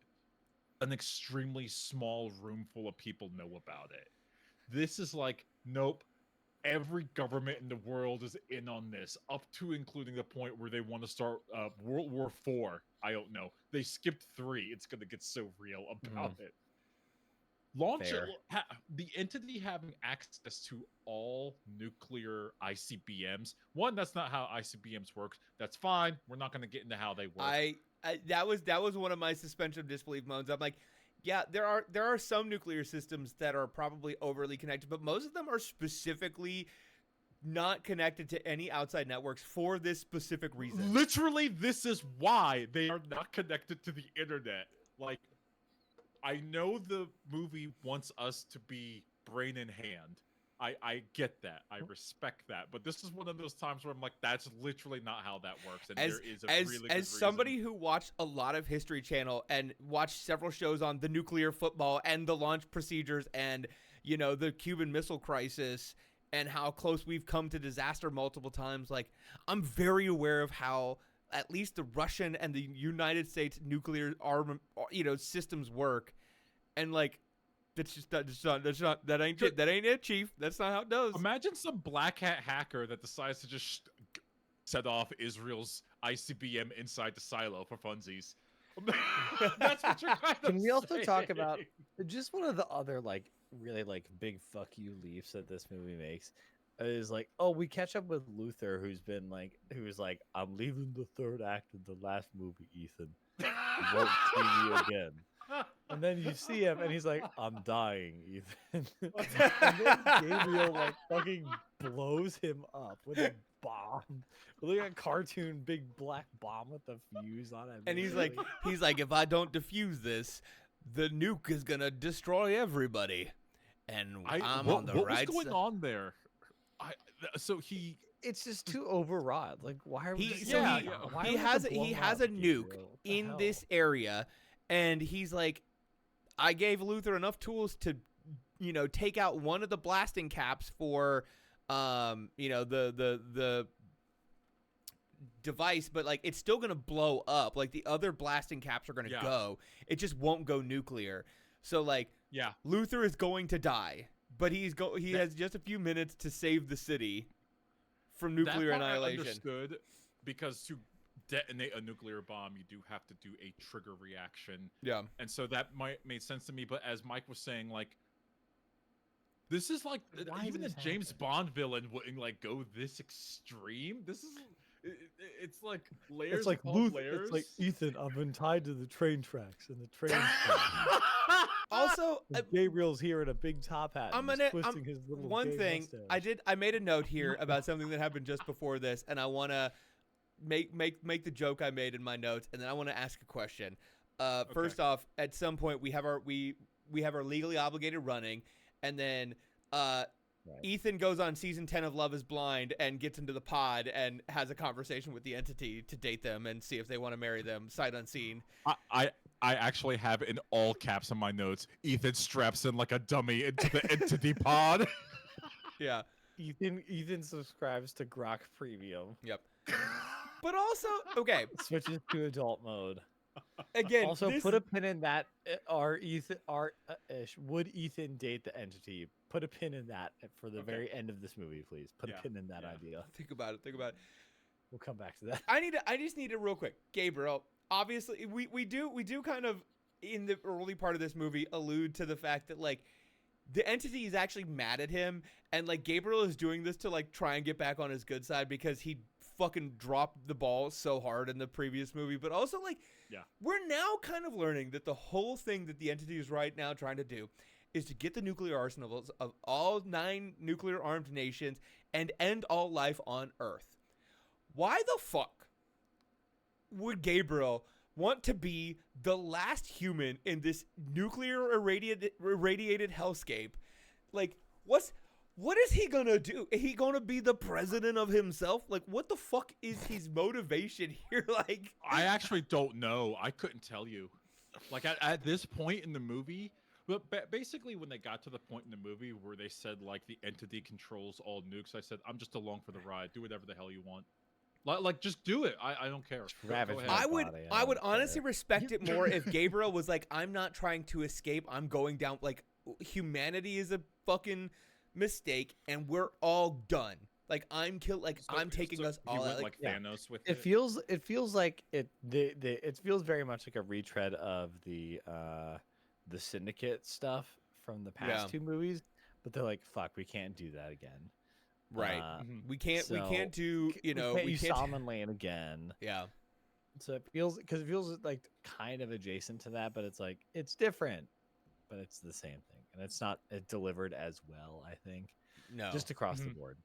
an extremely small room full of people know about it. This is like, nope, every government in the world is in on this, up to including the point where they want to start World War IV. I don't know. They skipped 3. It's going to get so real about it. Launch it, the entity having access to all nuclear ICBMs. One, that's not how ICBMs work. That's fine. We're not going to get into how they work. That was one of my suspension of disbelief moments. I'm like, yeah, there are some nuclear systems that are probably overly connected, but most of them are specifically not connected to any outside networks for this specific reason. Literally, this is why they are not connected to the internet. Like, I know the movie wants us to be brain in hand. I get that. I respect that. But this is one of those times where I'm like, that's literally not how that works. And there is a really good reason. Somebody who watched a lot of History Channel and watched several shows on the nuclear football and the launch procedures and, the Cuban Missile Crisis and how close we've come to disaster multiple times, like, I'm very aware of how at least the Russian and the United States nuclear arm, systems work, and like, that ain't it, Chief. That's not how it does. Imagine some black hat hacker that decides to just set off Israel's ICBM inside the silo for funsies. That's what you're kind of Can we also saying. talk about just one of the other like really like big fuck you leaps that this movie makes? Is like, oh, we catch up with Luther, who's like, I'm leaving the third act of the last movie, Ethan. You won't see me again. And then you see him, and he's like, "I'm dying, Ethan." And then Gabriel like fucking blows him up with a bomb, with like a cartoon big black bomb with a fuse on it. And he's like, if I don't defuse this, the nuke is gonna destroy everybody. And I'm on the what right was going side. on there? So he it's just too overwrought. Like, why are we? He just so going he, on? Why he do we have has to blow he him has up, a nuke Gabriel? What the in hell? this area, and he's like, I gave Luther enough tools to, take out one of the blasting caps for, the device, but like it's still gonna blow up. Like the other blasting caps are gonna go. It just won't go nuclear. So like, Luther is going to die, but he has just a few minutes to save the city from nuclear that part annihilation. I understood, because to detonate a nuclear bomb, you do have to do a trigger reaction. Yeah. And so that made sense to me. But as Mike was saying, like, this is like Why even a does this James happen? Bond villain wouldn't like go this extreme. This is it's like layers. It's like upon Luther. layers. It's like Ethan. I've been tied to the train tracks, and the train. Also, Gabriel's here in a big top hat. I'm and gonna he's twisting his little one gay thing mustache. I made a note here about something that happened just before this, and I want to make the joke I made in my notes, and then I want to ask a question. First off, at some point we have our legally obligated running, and then Ethan goes on season 10 of Love Is Blind and gets into the pod and has a conversation with the entity to date them and see if they want to marry them sight unseen. I actually have in all caps on my notes, Ethan straps in like a dummy into the entity pod. Yeah. Ethan subscribes to Grok Premium. Yep. But also, okay. Switches to adult mode. Again, Also, put a pin in that. Would Ethan date the entity? Put a pin in that for the very end of this movie, please. Put a pin in that idea. Think about it. We'll come back to that. I just need to real quick, Gabriel. Obviously, we do kind of in the early part of this movie allude to the fact that like the entity is actually mad at him, and like Gabriel is doing this to like try and get back on his good side because he fucking dropped the ball so hard in the previous movie. But also like, we're now kind of learning that the whole thing that the entity is right now trying to do is to get the nuclear arsenals of all 9 nuclear armed nations and end all life on Earth. Why the fuck would Gabriel want to be the last human in this nuclear irradiated hellscape? Like, what is he gonna do? Is he gonna be the president of himself? Like, what the fuck is his motivation here? Like, I actually don't know. I couldn't tell you. Like at this point in the movie, but basically when they got to the point in the movie where they said like the entity controls all nukes, I said I'm just along for the ride. Do whatever the hell you want. Like just do it. I don't care. Go ahead. I would honestly respect it more if Gabriel was like, I'm not trying to escape. I'm going down. Like, humanity is a fucking mistake, and we're all done. Like, I'm taking us all out. Like Thanos with it feels like it feels very much like a retread of the Syndicate stuff from the past 2 movies, but they're like, fuck, we can't do that again. Right. We can't do, we can't use Salmon Lane again. Yeah. So it feels like kind of adjacent to that, but it's like, it's different, but it's the same thing. And it's not delivered as well, I think. No. Just across the board.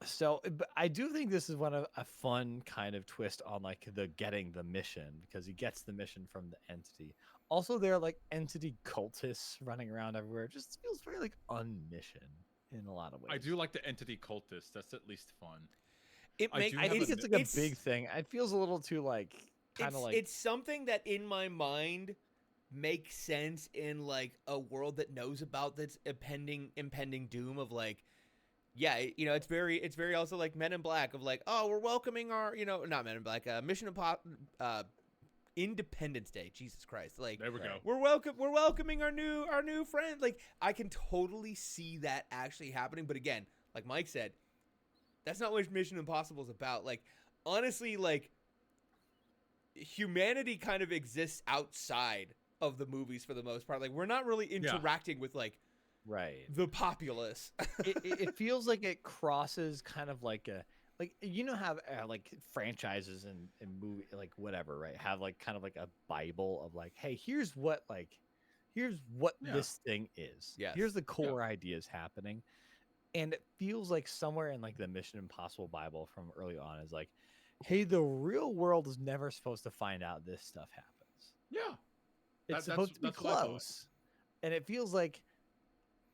So but I do think this is a fun kind of twist on like getting the mission, because he gets the mission from the entity. Also, there are like entity cultists running around everywhere. It just feels very like unmission in a lot of ways. I do like the entity cultist. That's at least fun. I think it's like a big thing. It feels a little too like kind of like it's something that in my mind makes sense in like a world that knows about this impending doom of like, it's very also like Men in Black of like, oh, we're welcoming our, not Men in Black, Mission Impossible, Independence Day. Jesus Christ. Like, there we go. We're welcoming our new friend. Like, I can totally see that actually happening. But again, like Mike said, that's not what Mission Impossible is about. Like, honestly, like, humanity kind of exists outside of the movies for the most part. Like, we're not really interacting with like the populace. it feels like it crosses kind of like like you know how like franchises and movie like whatever, right? Have like kind of like a bible of like, hey, here's what Yeah. this thing is. Yes. Here's the Yeah. core ideas happening. And it feels like somewhere in like the Mission Impossible Bible from early on is like, hey, the real world is never supposed to find out this stuff happens. Yeah. It's supposed to be That's what I thought. close. And it feels like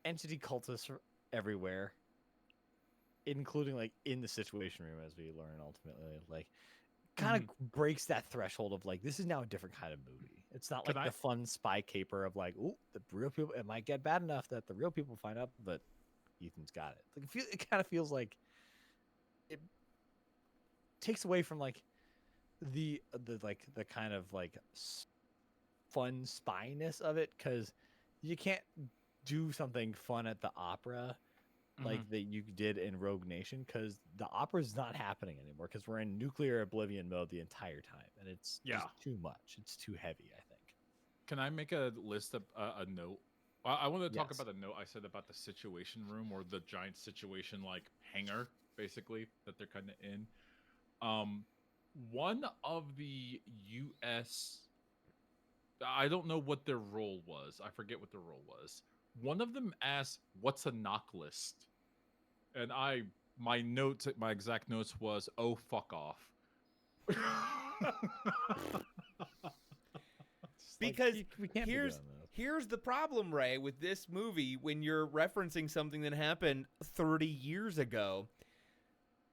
entity cultists are everywhere, including like in the Situation Room, as we learn ultimately. Like, kind of breaks that threshold of like, this is now a different kind of movie. It's not Can like the fun spy caper of like, oh, the real people, it might get bad enough that the real people find out, but Ethan's got it. Like, it kind of feels like it takes away from like the kind of like fun spyness of it, because you can't do something fun at the opera like that you did in Rogue Nation, because the opera's not happening anymore, because we're in nuclear oblivion mode the entire time, and it's just too much. It's too heavy, I think. Can I make a list of a note? I want to talk Yes. about a note I said about the Situation Room, or the giant situation like hangar, basically, that they're kind of in. One of the U.S. I don't know what their role was. I forget what their role was. One of them asked, "What's a knock list?" And my exact notes was, "Oh, fuck off." Because we can't be doing this. here's the problem, Ray, with this movie when you're referencing something that happened 30 years ago.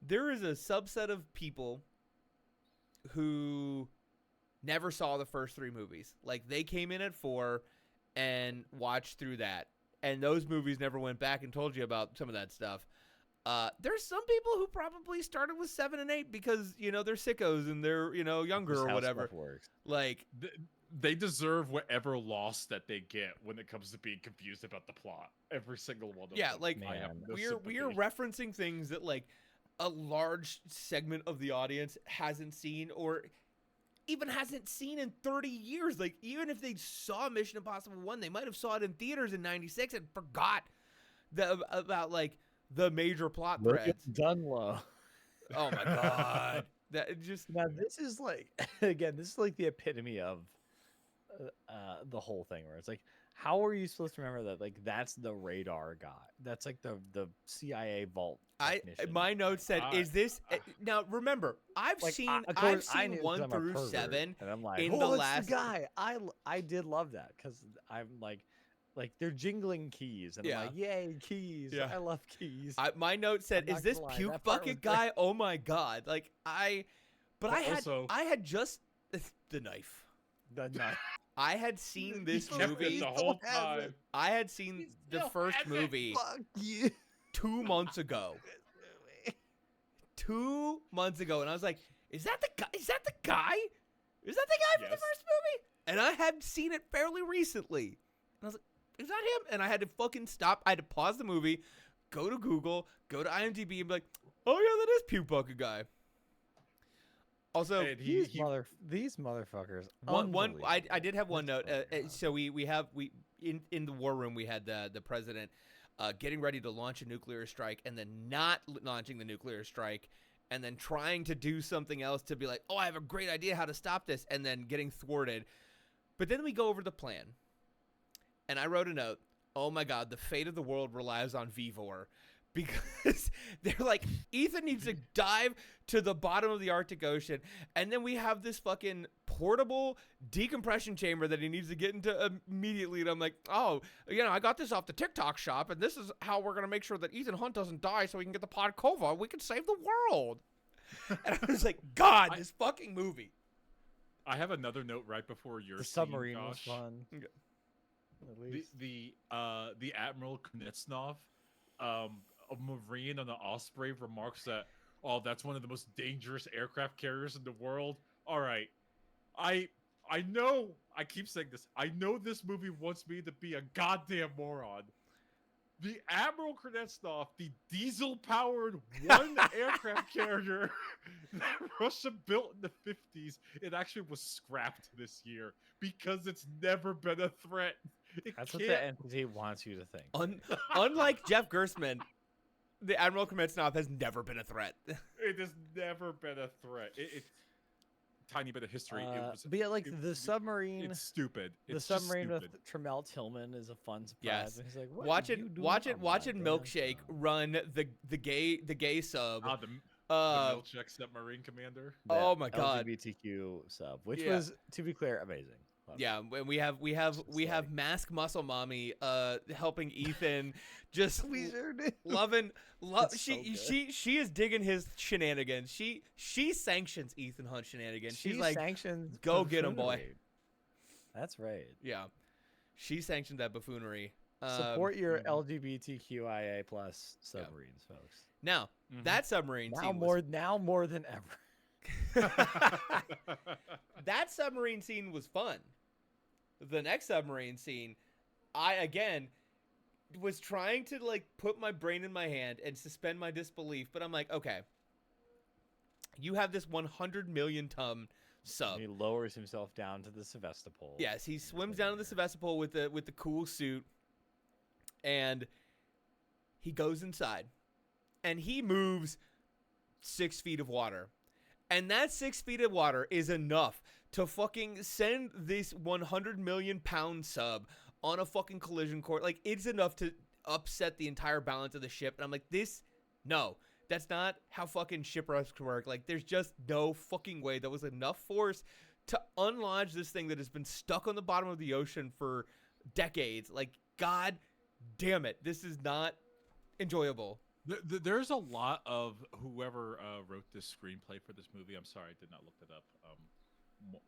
There is a subset of people who never saw the first 3 movies. Like, they came in at 4 and watched through that. And those movies never went back and told you about some of that stuff. There's some people who probably started with 7 and 8 because, you know, they're sickos and they're, you know, younger Just or how whatever. stuff works. Like, They deserve whatever loss that they get when it comes to being confused about the plot. Every single one of yeah, them. like, I have no we're sympathy. referencing things that, like, a large segment of the audience hasn't seen or even hasn't seen in 30 years. Like, even if they saw Mission Impossible 1, they might have saw it in theaters in 96 and forgot about, like, the major plot threads. Dunlow. Oh, my God. That it just... Now, this is like, again, this is like the epitome of the whole thing, where it's like, how are you supposed to remember that? Like, that's the radar guy. That's like the CIA vault technician. My note said, "Is this now?" Remember, I've Like, seen of course, I seen knew 'cause 1 I'm a through pervert, 7 and I'm like, in oh, the that's last the guy. I did love that, because I'm like they're jingling keys, and Yeah. I'm like, yay, keys! Yeah. I love keys. My note said, I'm "Is not this gonna lie, puke that part was bucket great. guy?" Oh my God! Like but also- I had just the knife. The nut. I had seen this Kept it movie. the whole time. I had seen the still first has it. movie Fuck you. 2 months ago. 2 months ago, and I was like, "Is that the guy? Is that the guy? Is that the guy from the Yes. first movie?" And I had seen it fairly recently, and I was like, "Is that him?" And I had to fucking stop. I had to pause the movie, go to Google, go to IMDb, and be like, "Oh yeah, that is Puke Bucket guy." Also, And These motherfuckers. one I unbelievable. did have one That's note. all I got. So we in the war room we had the president getting ready to launch a nuclear strike and then not launching the nuclear strike and then trying to do something else to be like, "Oh, I have a great idea how to stop this," and then getting thwarted. But then we go over the plan, and I wrote a note. Oh my God, the fate of the world relies on Vivor. Because they're like, Ethan needs to dive to the bottom of the Arctic Ocean, and then we have this fucking portable decompression chamber that he needs to get into immediately. And I'm like, oh, you know, I got this off the TikTok shop, and this is how we're going to make sure that Ethan Hunt doesn't die so we can get the Podkova. We can save the world. And I was like, God, this fucking movie. I have another note right before your The scene, submarine was Josh. fun. Okay. At least. The Admiral Knetsnov, a Marine on the Osprey, remarks that, "Oh, that's one of the most dangerous aircraft carriers in the world." All right, I know. I keep saying this. I know this movie wants me to be a goddamn moron. The Admiral Knetsnov, the diesel-powered one aircraft carrier that Russia built in the 50s, it actually was scrapped this year because it's never been a threat. That's what the entity wants you to think. Unlike Jeff Gerstmann, the Admiral Kamentsov has never been a threat. It has never been a threat. It's tiny bit of history. It was. But yeah, like it- the submarine. It's stupid. The It's just submarine with stupid. Tremel Tillman is a fun surprise. Yes. And he's like, what Watch are it, you doing watch it, on watch my it. damn Milkshake sub?" run the gay sub. The Uh, Milchek submarine commander. Oh That my God. LGBTQ sub, which Yeah. was, to be clear, amazing. Love it. Yeah, and we have like- Mask Muscle Mommy helping Ethan just We sure did. loving It's so good. she is digging his shenanigans. She sanctions Ethan Hunt shenanigans. She's like, sanctions "Go get 'em, boy." buffoonery. That's right. yeah, she sanctioned that buffoonery. Support your mhm. LGBTQIA plus submarines, folks. Now Mhm. that submarine Now scene more than ever. that submarine scene was fun. The next submarine scene, I again was trying to like put my brain in my hand and suspend my disbelief, but I'm like, okay, you have this 100 million ton sub. He lowers himself down to the Sevastopol. Yes, he swims down to the Sevastopol with the cool suit, and he goes inside, and he moves 6 feet of water, and that 6 feet of water is enough to fucking send this 100 million pound sub on a fucking collision course. Like, it's enough to upset the entire balance of the ship, and I'm like, no. That's not how fucking shipwrecks work. Like, there's just no fucking way. There was enough force to unlodge this thing that has been stuck on the bottom of the ocean for decades. Like, god damn it. This is not enjoyable. There's a lot of whoever wrote this screenplay for this movie. I'm sorry, I did not look it up.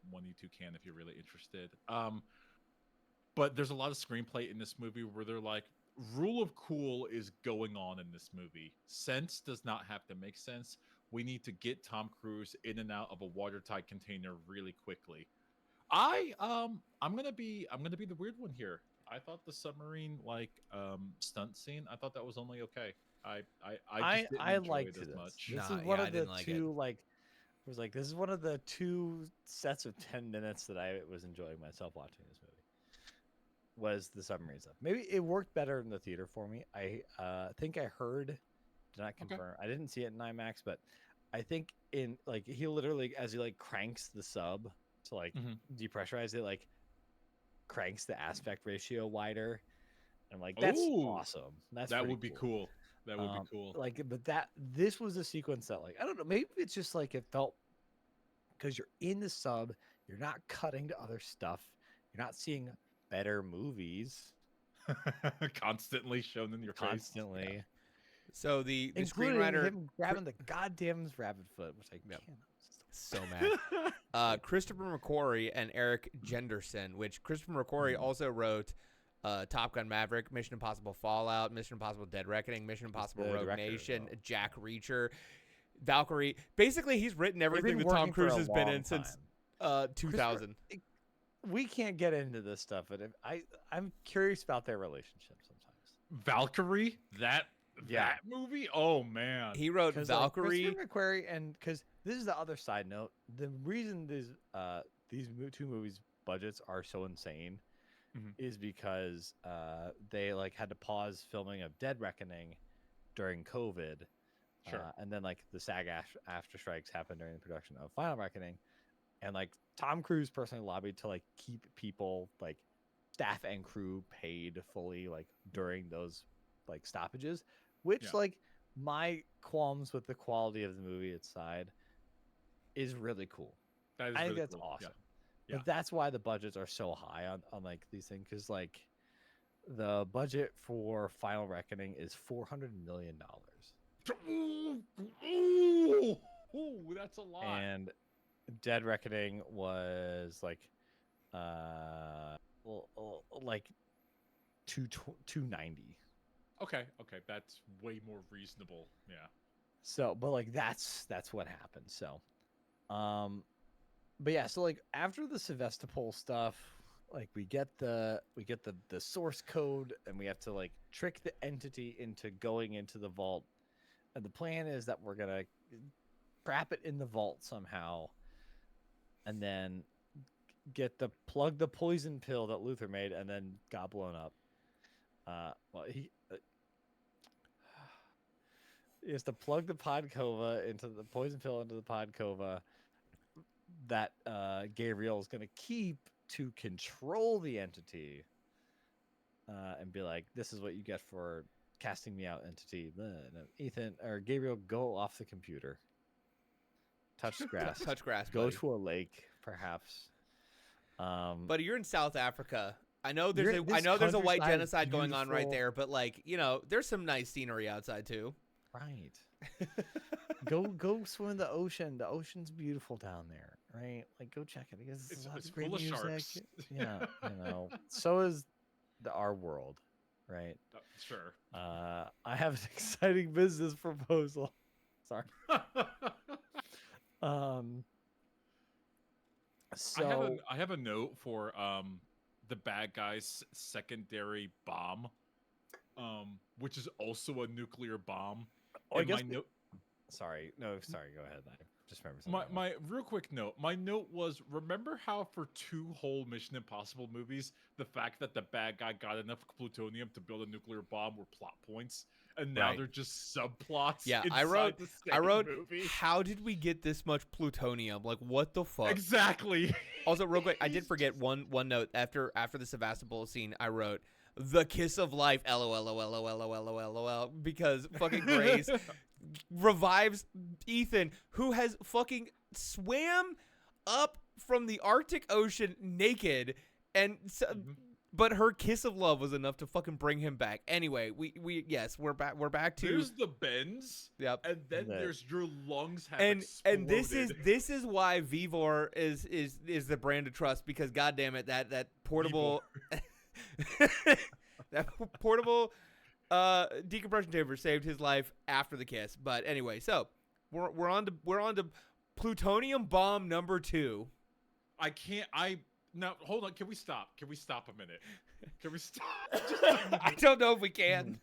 One you two can if you're really interested. But there's a lot of screenplay in this movie where they're like, rule of cool is going on in this movie. Sense does not have to make sense. We need to get Tom Cruise in and out of a watertight container really quickly. I'm gonna be the weird one here. I thought the submarine stunt scene, I thought that was only okay. I just didn't enjoy liked it as this. much. This Nah, is one yeah, I of the didn't like it. two it was like this is one of the two sets of 10 minutes that I was enjoying myself watching this movie. Was the submarine stuff. Maybe it worked better in the theater for me. I think I heard, did not confirm. I didn't see it in IMAX, but I think in like he literally as he like cranks the sub to like Mhm. depressurize it, like cranks the aspect ratio wider. I'm like, that's Ooh, awesome. That would be cool. That would be cool. Like, but this was a sequence that, like, I don't know, maybe it's just like it felt because you're in the sub, you're not cutting to other stuff, you're not seeing better movies Constantly shown in your face. constantly, So the including screenwriter, him grabbing the goddamn rabbit foot, which I Yep. can't. so mad. Christopher McQuarrie and Eric Jenderson, which Christopher McQuarrie also wrote Top Gun Maverick, Mission Impossible Fallout, Mission Impossible Dead Reckoning, Mission Impossible the Rogue director as Nation, well. Jack Reacher, Valkyrie. Basically, he's written everything that Tom Cruise has been in since 2000. We can't get into this stuff, but I'm curious about their relationship sometimes. Valkyrie, that Yeah. that movie. Oh man, He wrote 'Cause, Valkyrie. Christopher McQuarrie, and because this is the other side note, the reason these two movies budgets are so insane Mhm. is because they like had to pause filming of Dead Reckoning during COVID, Sure. and then like the SAG after strikes happened during the production of Final Reckoning, and like Tom Cruise personally lobbied to like keep people like staff and crew paid fully like during those like stoppages, which Yeah. like my qualms with the quality of the movie aside is really cool. that is I think really that's cool. awesome. Yeah. But that's why the budgets are so high on like these things, because like the budget for Final Reckoning is $400 million, Ooh, that's a lot. and Dead Reckoning was like like 290. Okay, that's way more reasonable. Yeah. So, but like that's what happened. So, but yeah, so like after the Sevastopol stuff, like we get the source code, and we have to like trick the entity into going into the vault. And the plan is that we're gonna trap it in the vault somehow, and then plug the poison pill that Luther made, and then got blown up. Well, He has to plug the Podcova into the poison pill into the Podcova that Gabriel is going to keep to control the entity, and be like, "This is what you get for casting me out, entity." No, Ethan or Gabriel, go off the computer. Touch grass. Touch grass. Go buddy. to a lake, perhaps. But you're in South Africa. I know You're there's in I this know there's a white countryside, genocide going on right beautiful- there, but like, you know, there's some nice scenery outside too. Right. Go swim in the ocean. The ocean's beautiful down there, right? Like, go check it. Because It's great full of music. sharks. Yeah, So is our world, right? Sure. I have an exciting business proposal. Sorry. So I have a note for the bad guy's secondary bomb, which is also a nuclear bomb. I And guess my note, sorry. No, sorry. Go ahead. I just remember something. my real quick note. My note was, remember how for 2 whole Mission Impossible movies, the fact that the bad guy got enough plutonium to build a nuclear bomb were plot points, and now Right. they're just subplots. Yeah, inside I wrote the same movie. how did we get this much plutonium? Like, what the fuck? Exactly. Also, real quick, I did forget one note. After the Sevastopol scene, I wrote the kiss of life, LOL, because fucking Grace revives Ethan, who has fucking swam up from the Arctic Ocean naked, and but her kiss of love was enough to fucking bring him back. Anyway, we're back to There's the bends, yep. and then That- there's your lungs have And exploded. this is why Vivor is the brand to trust, because goddamn it, that portable that portable decompression chamber saved his life after the kiss. But anyway, so we're on to plutonium bomb number 2. Now hold on. Can we stop? Can we stop a minute? Can we stop? I don't know if we can.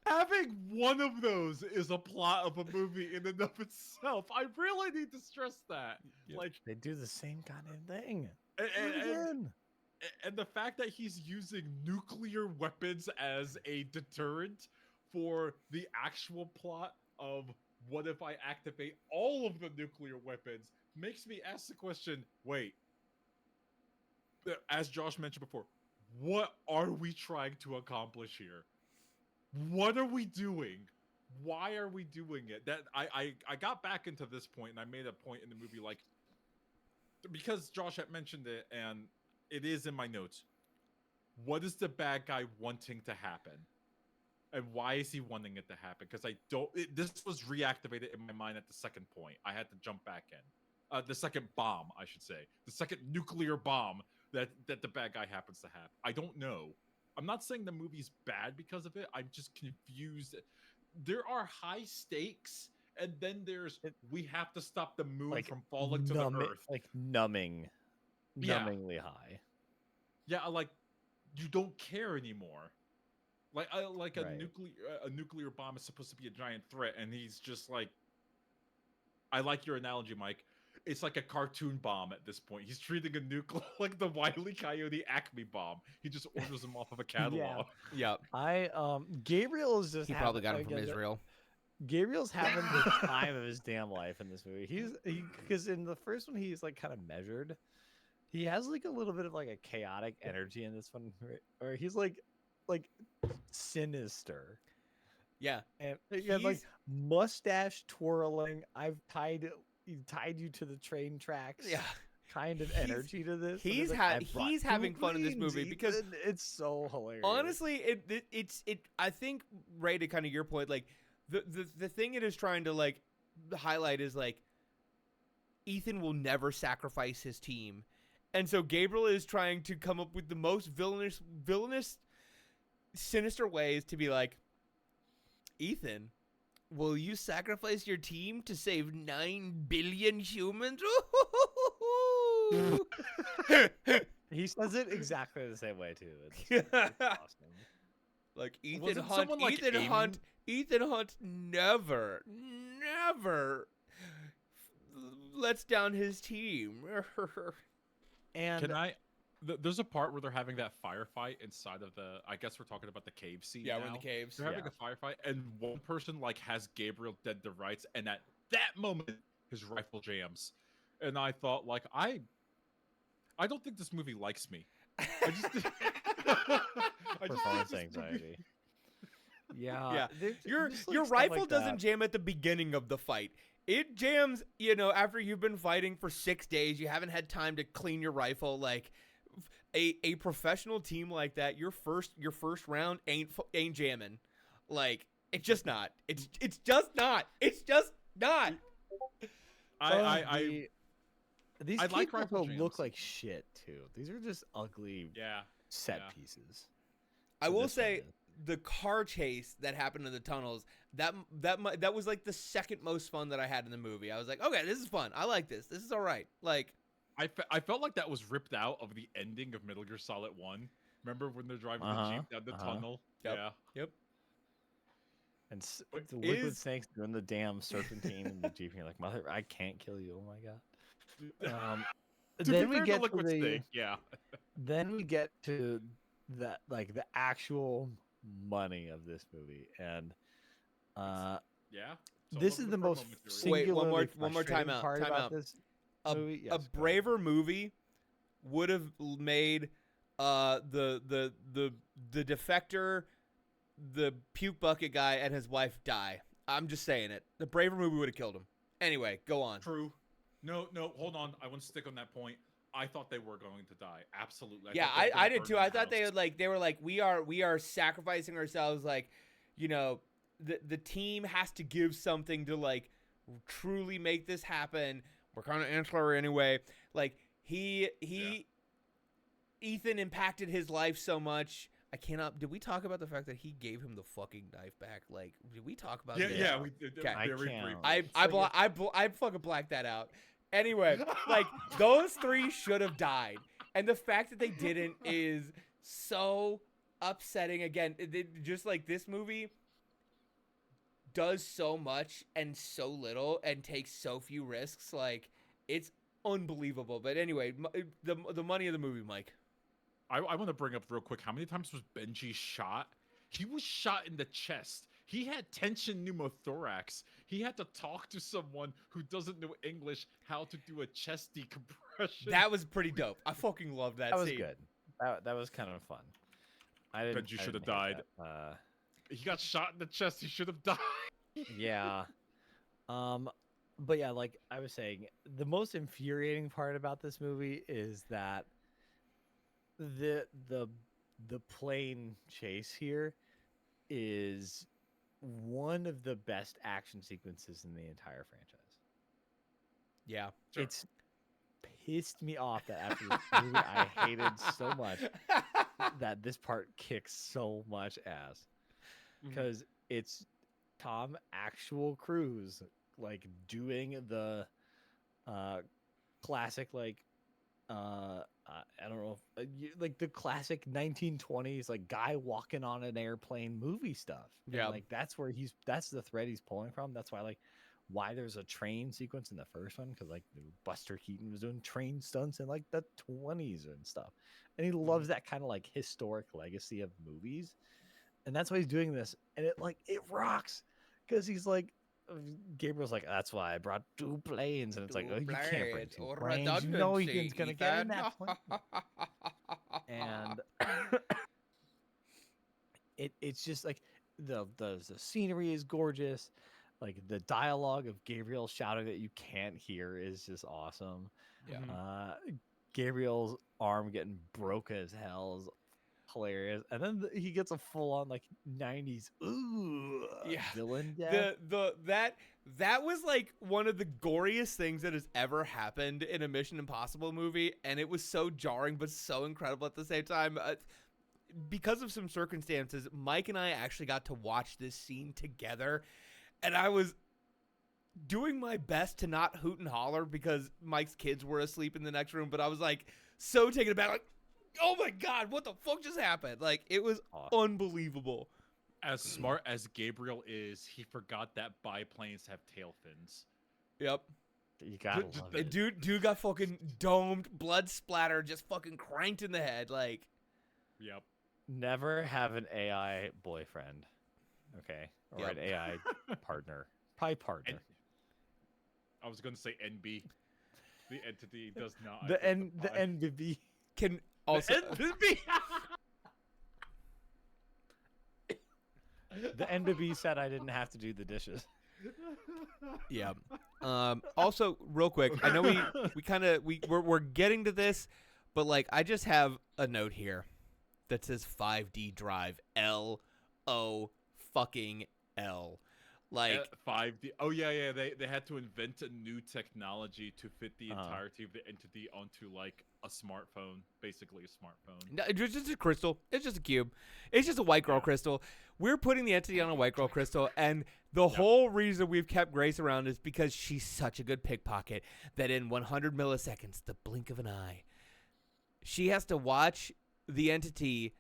Having one of those is a plot of a movie in and of itself. I really need to stress that. Yeah. Like, they do the same goddamn thing. and, Do it again. and the fact that he's using nuclear weapons as a deterrent for the actual plot of what if I activate all of the nuclear weapons makes me ask the question, wait, as Josh mentioned before, what are we trying to accomplish here? What are we doing? Why are we doing it? That I got back into this point, and I made a point in the movie, like, because Josh had mentioned it, and it is in my notes. What is the bad guy wanting to happen? And why is he wanting it to happen? Because this was reactivated in my mind at the second point. I had to jump back in. The second bomb, I should say. The second nuclear bomb that the bad guy happens to have. I don't know. I'm not saying the movie's bad because of it. I'm just confused. There are high stakes, and then there's we have to stop the moon from falling to the earth. Like numbingly Yeah. high. Yeah, like you don't care anymore. Like Right. a nuclear bomb is supposed to be a giant threat, and he's just like, I like your analogy, Mike. It's like a cartoon bomb at this point. He's treating a nuclear like the Wile E. Coyote Acme bomb. He just orders them off of a catalog. Yep. Gabriel is just He probably got him from Israel. Gabriel's having the time of his damn life in this movie. Because in the first one he's like kind of measured. He has like a little bit of like a chaotic energy in this one, or he's like sinister. Yeah. And you have like He's- mustache twirling. I've tied you to the train tracks. Yeah. Kind of He's- energy to this. and he's it's ha- "I brought he's two having fun in this greens, movie because- Ethan." It's so hilarious. Honestly, it's I think, Ray, to kind of your point, like the thing it is trying to like highlight is like Ethan will never sacrifice his team, and so Gabriel is trying to come up with the most villainous, sinister ways to be like, Ethan, will you sacrifice your team to save 9 billion humans? He says it exactly the same way too. It's awesome. Like Ethan Wasn't Hunt, someone, like, Ethan Hunt never lets down his team. And Can I There's a part where they're having that firefight inside of the. I guess we're talking about the cave scene. Yeah, now. we're in the caves. They're having a firefight, and one person like has Gabriel dead to rights, and at that moment, his rifle jams, and I thought like I don't think this movie likes me. I just. I just think Performance this movie- anxiety. Yeah, Yeah. there's just, like, Your stuff rifle like doesn't that. jam at the beginning of the fight. It jams, after you've been fighting for 6 days, you haven't had time to clean your rifle. Like a professional team like that, your first round ain't jamming. Like it's just not. It's just not. It's just not. These I like caves rifle also look jams. like shit too. These are just ugly Yeah. set yeah. pieces. I So will this one say is. the car chase that happened in the tunnels, that was like the second most fun that I had in the movie. I was like, okay, this is fun. I like this. This is all right. Like, I felt like that was ripped out of the ending of Metal Gear Solid 1. Remember when they're driving the Jeep down the tunnel? Yep. Yeah. Yep. And But the liquid is- snakes doing the damn serpentine in the Jeep. And you're like, mother, I can't kill you. Oh my god. To Then be we fair get to Liquid to the. Snake, yeah. Then we get to that, like the actual money of this movie, and Yeah. So this love is the the promo most material. Wait, one more- singularly one more frustrating timeout, part about timeout. this a, movie. a Yes, go ahead. braver movie would have made the defector, the puke bucket guy, and his wife die. I'm just saying it. The braver movie would have killed him. Anyway, go on. True. No, hold on. I want to stick on that point. I thought they were going to die. Absolutely. Yeah, thought they were I gonna did burn too. in I the thought house. they were like we are sacrificing ourselves. Like, the team has to give something to like truly make this happen. We're kind of ancillary anyway. Like Ethan impacted his life so much. I cannot. Did we talk about the fact that he gave him the fucking knife back? Like, did we talk about Yeah, this? yeah, we did. Okay. I Very can't. briefly. I fucking blacked that out. Anyway, like those three should have died, and the fact that they didn't is so upsetting. Again, just like this movie does so much and so little and takes so few risks. Like it's unbelievable. But anyway, the money of the movie, Mike. I want to bring up real quick. How many times was Benji shot? He was shot in the chest. He had tension pneumothorax. He had to talk to someone who doesn't know English how to do a chest decompression. That was pretty dope. I fucking loved that That was scene. good. That was kind of fun. I didn't. Benji I should have didn't hate died. that. He got shot in the chest. He should have died. Yeah. But yeah, like I was saying, the most infuriating part about this movie is that the plane chase here is one of the best action sequences in the entire franchise. Yeah. Sure. It's pissed me off that after this movie I hated so much that this part kicks so much ass because it's Tom Actual Cruise like doing the classic like I don't know if, like the classic 1920s like guy walking on an airplane movie stuff. And, Yeah. like that's the thread he's pulling from. That's why there's a train sequence in the first one, because like Buster Keaton was doing train stunts in like the 20s and stuff, and he loves that kind of like historic legacy of movies, and that's why he's doing this, and it rocks because he's like Gabriel's like, that's why I brought 2 planes, and it's like, oh, you can't bring 2 planes. You know Ethan's gonna get in that plane. And it's just like the scenery is gorgeous. Like the dialogue of Gabriel shouting that you can't hear is just awesome. Yeah. Gabriel's arm getting broke as hell is hilarious, and then he gets a full on like 90s villain death. That was like one of the goriest things that has ever happened in a Mission Impossible movie, and it was so jarring but so incredible at the same time. Because of some circumstances, Mike and I actually got to watch this scene together, and I was doing my best to not hoot and holler because Mike's kids were asleep in the next room, but I was like so taken aback, like, oh my god, what the fuck just happened? Like, it was unbelievable. As smart as Gabriel is, he forgot that biplanes have tail fins. Yep. You gotta Just love the- it. Dude got fucking domed, blood splatter, just fucking cranked in the head. Like, Yep. Never have an AI boyfriend, okay, or Yep. an AI partner, probably partner. I was going to say NB. The entity does not. The identify. NBB. can also NB. The NBB said I didn't have to do the dishes. yeah. Also, real quick, I know we're getting to this, but like I just have a note here that says 5D drive fucking L. Like 5D. Oh yeah. They had to invent a new technology to fit the Uh-huh. entirety of the entity onto like a smartphone, basically a smartphone. no, it's just a crystal. It's just a cube. It's just a white girl Yeah. crystal. We're putting the entity on a white girl crystal, and the whole reason we've kept Grace around is because she's such a good pickpocket that in 100 milliseconds, the blink of an eye, she has to watch the entity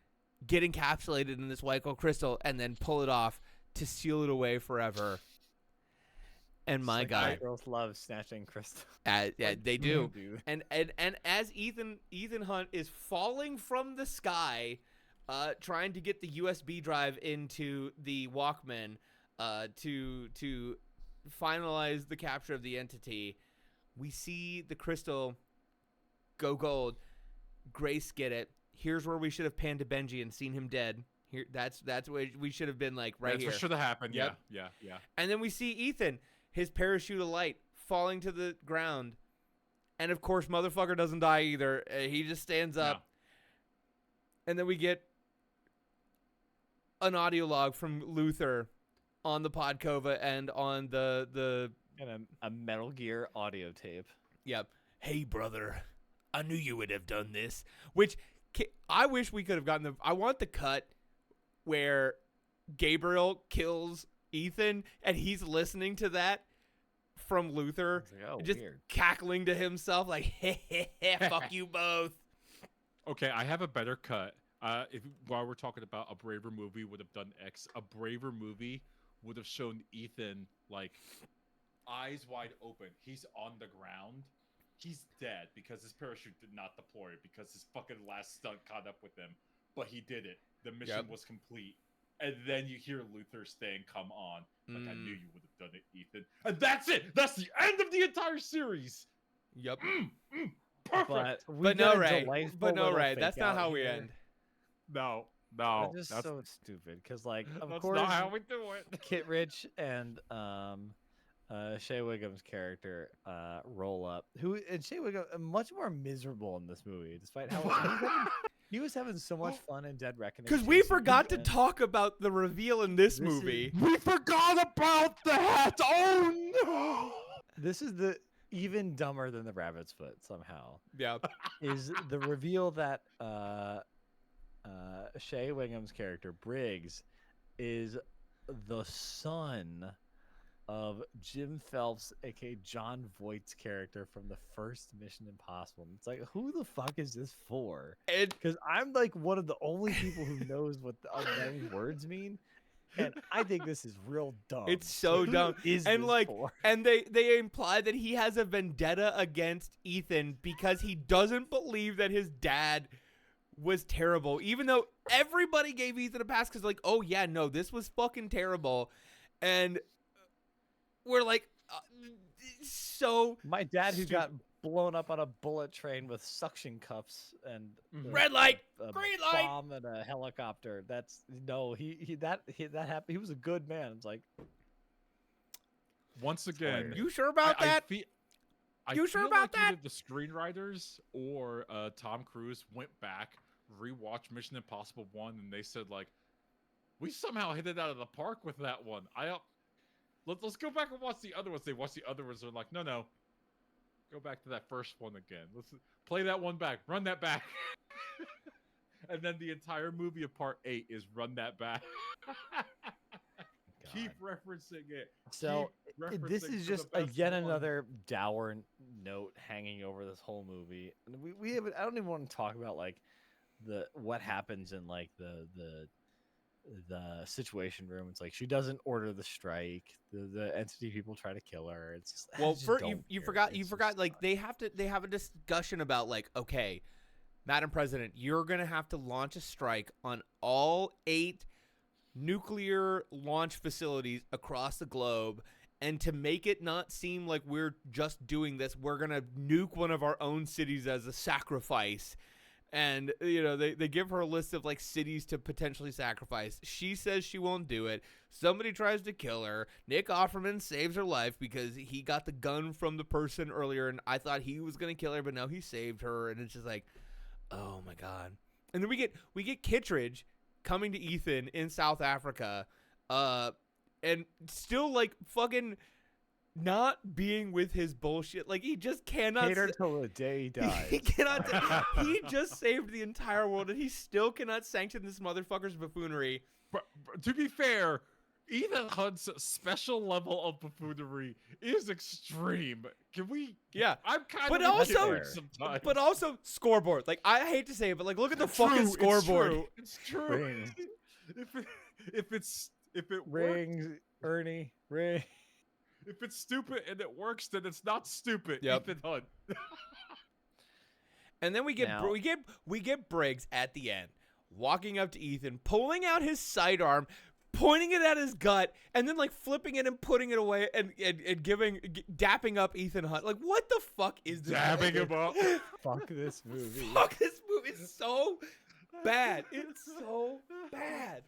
get encapsulated in this white gold crystal and then pull it off to seal it away forever. And my Like, God, white girls love snatching crystal. yeah, Like, they do. dude. And as Ethan Hunt is falling from the sky, trying to get the USB drive into the Walkman, to finalize the capture of the entity, we see the crystal go gold. Grace get it. Here's where we should have panned to Benji and seen him dead. Here, that's where we should have been, like, right That's here. what should have happened. Yep. Yeah. And then we see Ethan, his parachute of light, falling to the ground. And of course, motherfucker doesn't die either. He just stands up. No. And then we get an audio log from Luther on the Podkova and on the And a Metal Gear audio tape. yep. Hey, brother, I knew you would have done this. Which I wish we could have gotten I want the cut where Gabriel kills Ethan and he's listening to that from Luther, It's like, oh, just weird. cackling to himself like, fuck you both. Okay, I have a better cut. If while we're talking about a braver movie would have done X, a braver movie would have shown Ethan like eyes wide open. He's on the ground. He's dead because his parachute did not deploy because his fucking last stunt caught up with him. But he did it. The mission Yep. was complete. And then you hear Luther's thing come on. Like, I knew you would have done it, Ethan. And that's it! That's the end of the entire series! Yep. Perfect! But no, get a Ray. delightful But no, little Ray. That's fake not out how we here. end. No. That's just so stupid. Because, like, of That's course, not how we do it. Kit Rich and Shea Wiggum's character roll up. Shea Wiggum much more miserable in this movie, despite how he was having so much fun in Dead Reckoning. Because we chasing forgot to Ethan. talk about the reveal in this This is- movie. We forgot about the hat! Oh no! This is the even dumber than the rabbit's foot somehow. Yeah. Is the reveal that Shea Wiggum's character Briggs is the son of Jim Phelps, aka John Voight's character from the first Mission Impossible. And it's like, who the fuck is this for? And Because I'm like one of the only people who knows what the unknown words mean, and I think this is real dumb. It's so who dumb. Is And, this like, for? and they imply that he has a vendetta against Ethan because he doesn't believe that his dad was terrible, even though everybody gave Ethan a pass because, like, oh yeah, no, this was fucking terrible. And we're like, so My dad, who Stu- got blown up on a bullet train with suction cups and red light, a green light. bomb and a helicopter. That's no, that happened. He was a good man. It's like, Once again, hilarious. You sure about that? I You sure feel about like that? either the screenwriters or Tom Cruise went back, rewatched Mission Impossible 1, and they said, like, we somehow hit it out of the park with that one. Let's go back and watch the other ones. They watch the other ones. They're like, no. Go back to that first one again. Let's play that one back. Run that back. And then the entire movie of Part 8 is run that back. Keep referencing it. So Keep this referencing is to just the a best yet one. another dour note hanging over this whole movie. And we haven't. I don't even want to talk about like what happens in like the the situation room. It's like she doesn't order the strike. The entity people try to kill her. It's just, I Well, just for don't you care. forgot It's just like they have a discussion about like, okay, Madam President, you're gonna have to launch a strike on all 8 nuclear launch facilities across the globe. And to make it not seem like we're just doing this, we're going to nuke one of our own cities as a sacrifice. And, they give her a list of like cities to potentially sacrifice. She says she won't do it. Somebody tries to kill her. Nick Offerman saves her life because he got the gun from the person earlier. And I thought he was going to kill her, but now he saved her. And it's just like, oh my God. And then we get Kittredge coming to Ethan in South Africa, and still like fucking not being with his bullshit. Like he just cannot cater till the day he dies. He cannot. He just saved the entire world, and he still cannot sanction this motherfucker's buffoonery. But to be fair, Ethan Hunt's special level of buffoonery is extreme. Can we? Yeah, I'm kind but of also, sometimes. but also scorebord. Like I hate to say it, but like look at the It's fucking true, scoreboard. It's true. Rings. If it Rings, works, Ernie, ring. if it's stupid and it works, then it's not stupid. Yep. Ethan Hunt. And then we get Now- we get Briggs at the end, walking up to Ethan, pulling out his sidearm, pointing it at his gut, and then like flipping it and putting it away and dapping up Ethan Hunt. Like what the fuck is this? Dabbing him up. Fuck this movie. Fuck this movie is so bad. It's so bad.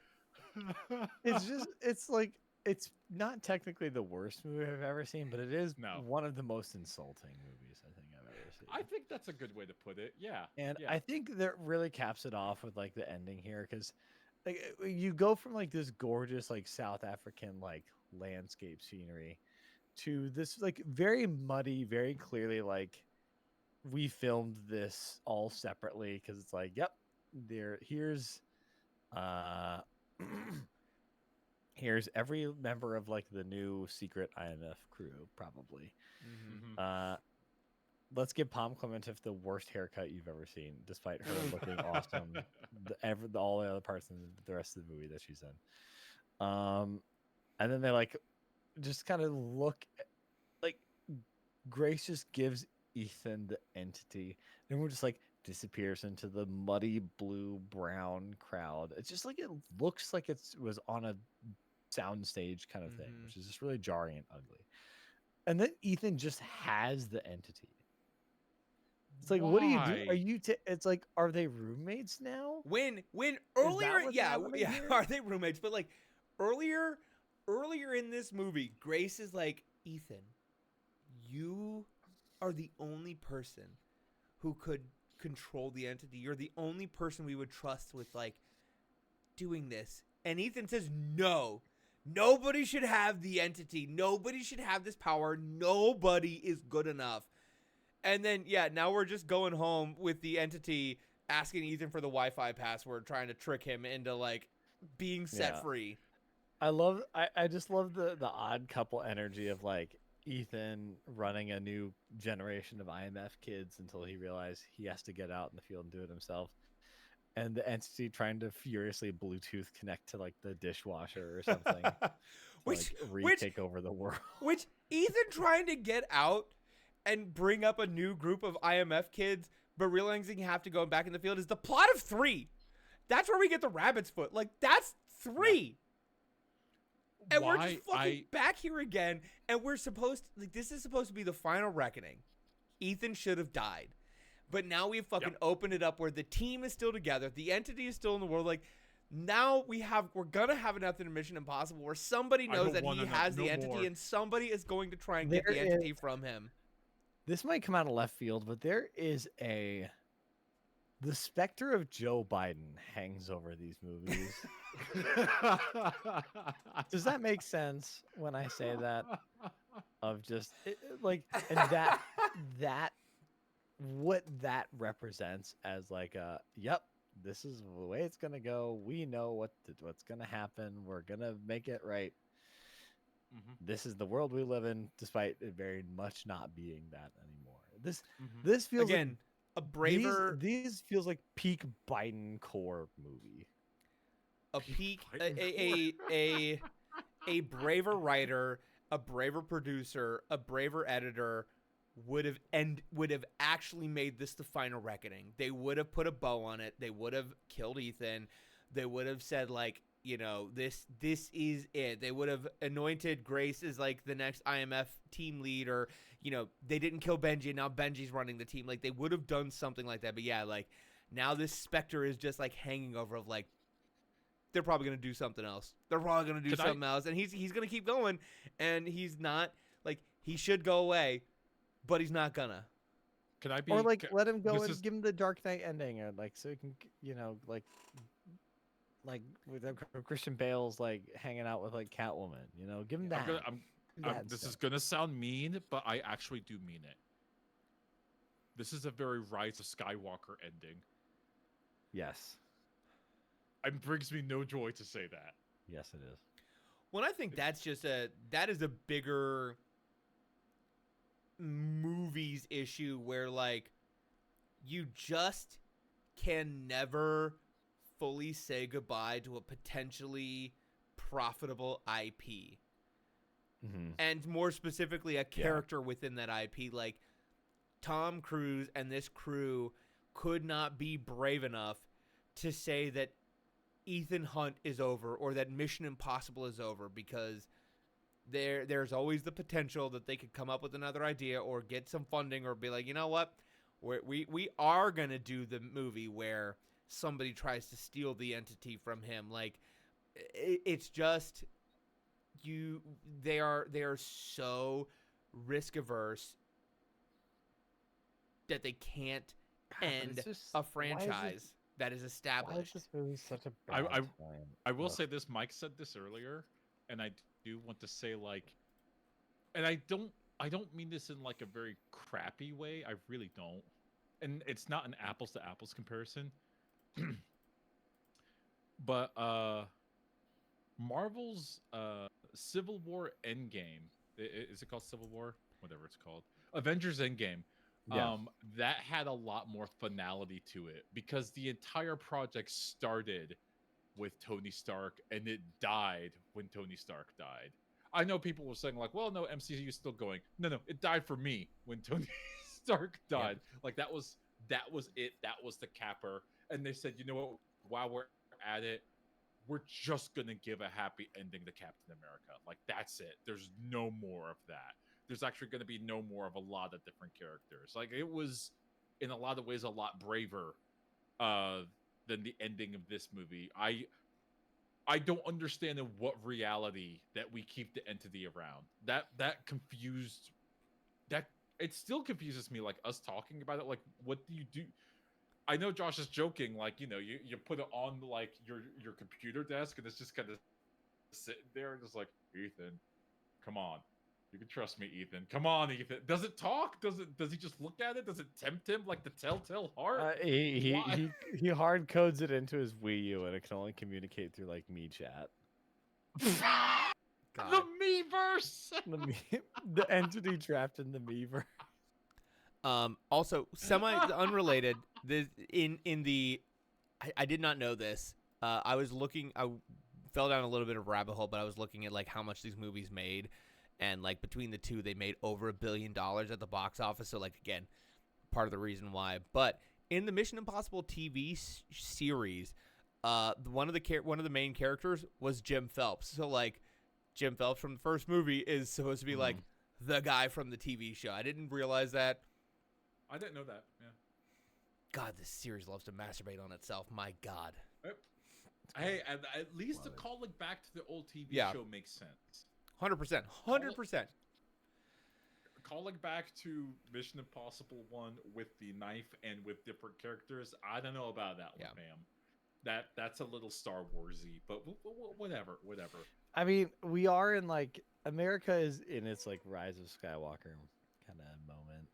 It's like it's not technically the worst movie I've ever seen, but it is No. one of the most insulting movies I think I've ever seen. I think that's a good way to put it. Yeah. And yeah. I think that really caps it off with like the ending here, because like you go from like this gorgeous like South African like landscape scenery to this like very muddy, very clearly like we filmed this all separately, because it's like, yep, here's here's every member of like the new secret IMF crew probably. Mhm. Let's give Palm Clementif the worst haircut you've ever seen, despite her looking awesome. All the other parts in the rest of the movie that she's in. And then they like just kind of look like Grace just gives Ethan the entity, and we're just like disappears into the muddy blue brown crowd. It's just like it looks like it was on a soundstage kind of thing, Mhm. which is just really jarring and ugly. And then Ethan just has the entity. It's like, what do you do? Are Why? you? It's like, are they roommates now? When earlier, what's yeah, happening yeah, here? are they roommates? But like earlier in this movie, Grace is like, Ethan, you are the only person who could control the entity. You're the only person we would trust with like doing this. And Ethan says, no, nobody should have the entity. Nobody should have this power. Nobody is good enough. And then, yeah, now we're just going home with the entity asking Ethan for the Wi-Fi password, trying to trick him into like being set Yeah. free. I just love the odd couple energy of like Ethan running a new generation of IMF kids until he realized he has to get out in the field and do it himself. And the entity trying to furiously Bluetooth connect to like the dishwasher or something. to, Which retake over the world. Which Ethan trying to get out and bring up a new group of IMF kids, but realizing you have to go back in the field is the plot of 3. That's where we get the rabbit's foot. Like, that's 3. And we're just fucking back here again, and we're supposed to, like, this is supposed to be the final reckoning. Ethan should have died. But now we've fucking opened it up where the team is still together, the entity is still in the world. Like, now we're gonna have another Mission Impossible where somebody knows that he has the entity and somebody is going to try and get the entity from him. This might come out of left field, but there is the specter of Joe Biden hangs over these movies. Does that make sense when I say that? Of just like, and that what that represents as like a, yep, this is the way it's gonna go. We know what's gonna happen. We're gonna make it right. This is the world we live in, despite it very much not being that anymore. This feels again like a braver. These feels like peak Biden core movie. a peak, a braver writer, a braver producer, a braver editor would have actually made this the final reckoning. They would have put a bow on it. They would have killed Ethan. They would have said, like, you know, this is it. They would have anointed Grace as like the next IMF team lead, or, you know, they didn't kill Benji and now Benji's running the team. Like, they would have done something like that. But yeah, like, now this specter is just like hanging over of like, they're probably going to do something else. They're probably going to do something else. And he's going to keep going, and he's not, like, he should go away, but he's not gonna. Can I be? Or like let him go and give him the Dark Knight ending, or like so he can, you know, like with Christian Bale's like hanging out with like Catwoman, you know, give him that. This is gonna sound mean, but I actually do mean it. This is a very Rise of Skywalker ending. Yes. It brings me no joy to say that. Yes, it is. Well, I think that is a bigger movies issue where, like, you just can never fully say goodbye to a potentially profitable IP. Mm-hmm. And more specifically, a character within that IP. Like, Tom Cruise and this crew could not be brave enough to say that Ethan Hunt is over or that Mission Impossible is over, because there's always the potential that they could come up with another idea or get some funding or be like, you know what, we are going to do the movie where somebody tries to steal the entity from him. Like, it's just they are so risk averse that they can't end a franchise that is established. Why is this movie such a bad time? I will say this. Mike said this earlier, and I do want to say, like, and I don't mean this in like a very crappy way. I really don't. And it's not an apples to apples comparison. But Marvel's Civil War Endgame, is it called Civil War? Whatever it's called. Avengers Endgame. Yeah. That had a lot more finality to it, because the entire project started with Tony Stark and it died when Tony Stark died. I know people were saying, like, well, no, MCU is still going. No, it died for me when Tony Stark died. Yeah. Like, that was it. That was the capper. And they said, you know what, while we're at it, we're just gonna give a happy ending to Captain America. Like, that's it. There's no more of that. There's actually going to be no more of a lot of different characters. Like, it was, in a lot of ways, a lot braver than the ending of this movie. I don't understand in what reality that we keep the entity around. That confused. That it still confuses me. Like, us talking about it. Like, what do you do? I know Josh is joking. Like, you know, you put it on like your computer desk, and it's just kind of sitting there, and just like, Ethan, come on. You can trust me, Ethan. Come on, Ethan. Does it talk? Does he just look at it? Does it tempt him like the telltale heart? He hard codes it into his Wii U, and it can only communicate through like Me Chat. The Miiverse. The entity trapped in the Miiverse. Also, semi unrelated. I did not know this. I fell down a little bit of a rabbit hole, but I was looking at like how much these movies made. And, like, between the two, they made over $1 billion at the box office. So, like, again, part of the reason why. But in the Mission Impossible TV series, one of the main characters was Jim Phelps. So, like, Jim Phelps from the first movie is supposed to be, like, the guy from the TV show. I didn't realize that. I didn't know that, yeah. God, this series loves to masturbate on itself. My God. Hey, at least the calling back to the old TV show makes sense. 100%. 100%. Calling back to Mission Impossible 1 with the knife and with different characters, I don't know about that one, ma'am. That's a little Star Warsy, but whatever. I mean, we are in like America is in its like Rise of Skywalker kind of moment.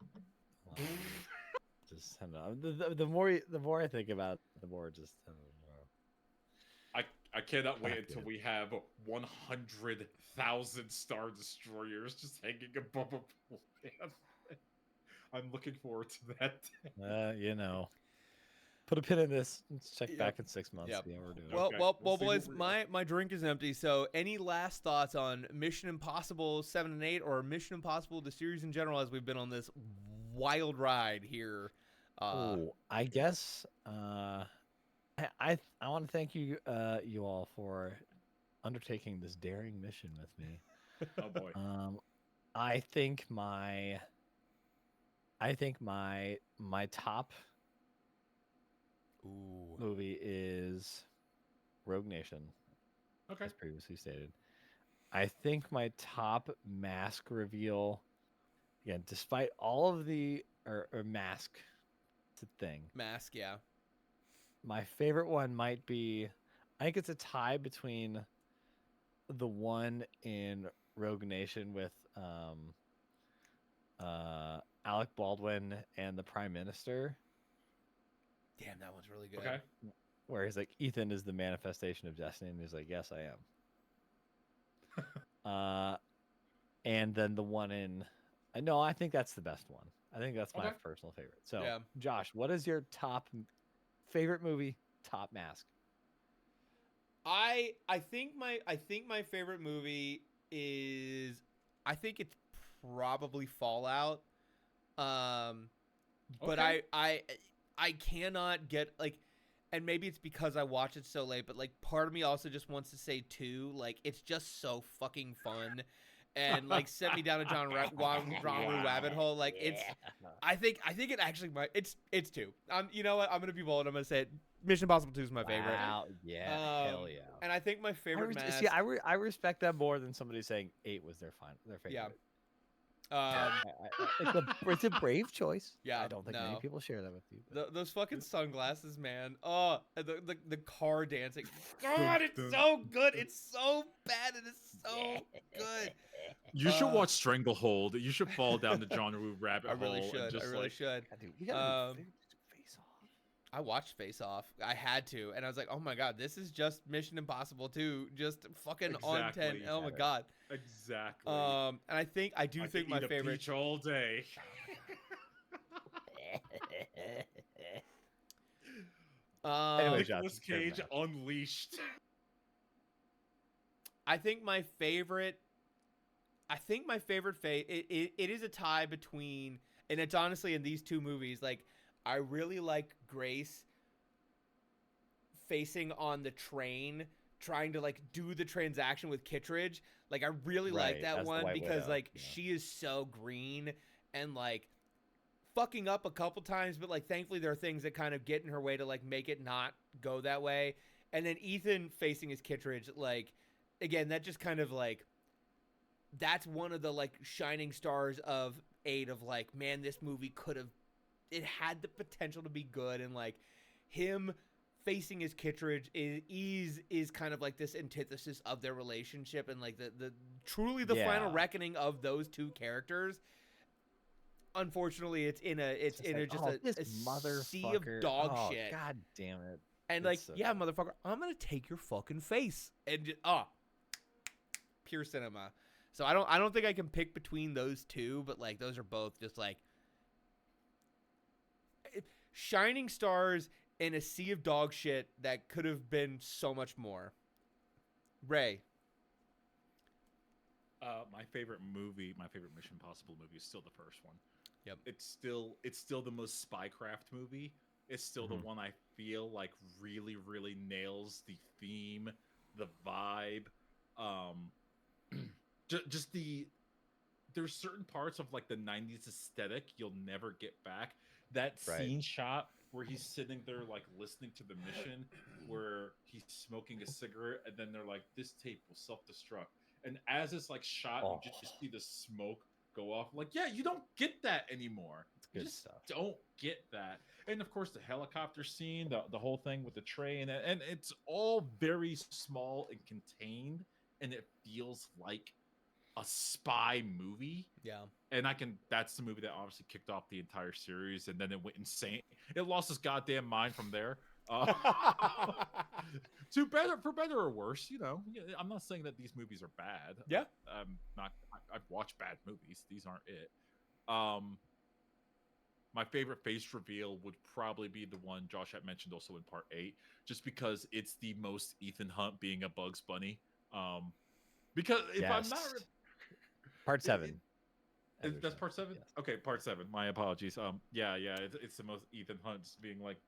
Just I don't know. The more I think about it, the more just I don't know. I cannot wait until we have 100,000 Star Destroyers just hanging above a planet. I'm looking forward to that. You know. Put a pin in this. Let's check Yep. back in 6 months. Yep. See how we're doing. Well, Okay, well, we'll see boys, what we- my drink is empty. So, any last thoughts on Mission Impossible 7 and 8, or Mission Impossible the series in general, as we've been on this wild ride here? I guess I want to thank you you all for undertaking this daring mission with me. Oh boy. I think my top Ooh. movie is Rogue Nation, Okay. as previously stated. I think my top mask reveal, again, despite all of the or mask, it's a thing. Mask, yeah. My favorite one might be, I think it's a tie between the one in Rogue Nation with Alec Baldwin and the Prime Minister, Damn, that one's really good. Okay. where he's like, Ethan is the manifestation of destiny, and he's like, yes, I am. And then the one in, no, I think that's the best one. I think that's my Okay. personal favorite. So, Yeah. Josh, what is your top favorite movie, top mask? I think my favorite movie is, I think it's probably Fallout. But Okay. I cannot get, like, and maybe it's because I watched it so late, but like part of me also just wants to say 2. Like, it's just so fucking fun, and like sent me down a John Rue rabbit hole. Like, it's, I think it actually might, it's 2. You know what? I'm gonna be bold. I'm gonna say it. Mission Impossible 2 is my favorite. Wow, yeah, hell yeah. And I think my favorite mask. See, I respect that more than somebody saying 8 was their favorite. Yeah. It's a brave choice. Yeah, I don't think many no. people share that with you. but- Those fucking sunglasses, man. Oh, the car dancing. God, it's so good. It's so bad. It is so good. You should watch Stranglehold. You should fall down the John Woo rabbit I really hole. should. And just I really like, should. God, dude, we gotta do Um, Face Off. I watched Face Off. I had to, and I was like, oh my god, this is just Mission Impossible 2, just fucking on 10. Exactly. Oh my god. Exactly. And I do I think could my eat a favorite. peach all day. Anyway, Josh, Nicolas it's your Cage match. unleashed. I think my favorite. It is a tie between, and it's honestly in these 2 movies. Like, I really like Grace facing on the train, trying to like do the transaction with Kittredge. Like, I really like Right, that as the one White because Widow, like yeah. she is so green and like fucking up a couple times, but like thankfully there are things that kind of get in her way to like make it not go that way. And then Ethan facing his Kittredge, like, again, that just kind of like, that's one of the like shining stars of 8 of like, man, this movie it had the potential to be good, and like him facing his Kittredge is kind of like this antithesis of their relationship, and like the truly the final Yeah. reckoning of those 2 characters. Unfortunately, it's in a This sea of dog oh, shit. God damn it. And It's like, so yeah, good. motherfucker, I'm gonna take your fucking face, and just, pure cinema. So I don't think I can pick between those 2, but like those are both just like shining stars in a sea of dog shit that could have been so much more. Ray. My favorite movie, my favorite Mission Impossible movie is still the first one. Yep. It's still the most spycraft movie. It's still the one I feel like really, really nails the theme, the vibe. Just there's certain parts of like the 90s aesthetic you'll never get back. That Right. scene shot where he's sitting there like listening to the mission, where he's smoking a cigarette, and then they're like, this tape will self-destruct. And as it's like shot, you just see the smoke go off. Like, yeah, you don't get that anymore. You good just stuff. don't get that. And of course, the helicopter scene, the whole thing with the train, and it's all very small and contained, and it feels like a spy movie. Yeah. And that's the movie that obviously kicked off the entire series, and then it went insane. It lost its goddamn mind from there. For better or worse, you know. I'm not saying that these movies are bad. Yeah. I've watched bad movies. These aren't it. my favorite face reveal would probably be the one Josh had mentioned also in part 8, just because it's the most Ethan Hunt being a Bugs Bunny. Because if I'm not Yes. Part 7. that's part 7. Yes. Okay, part 7. My apologies. Yeah, it's the most Ethan Hunt just being like,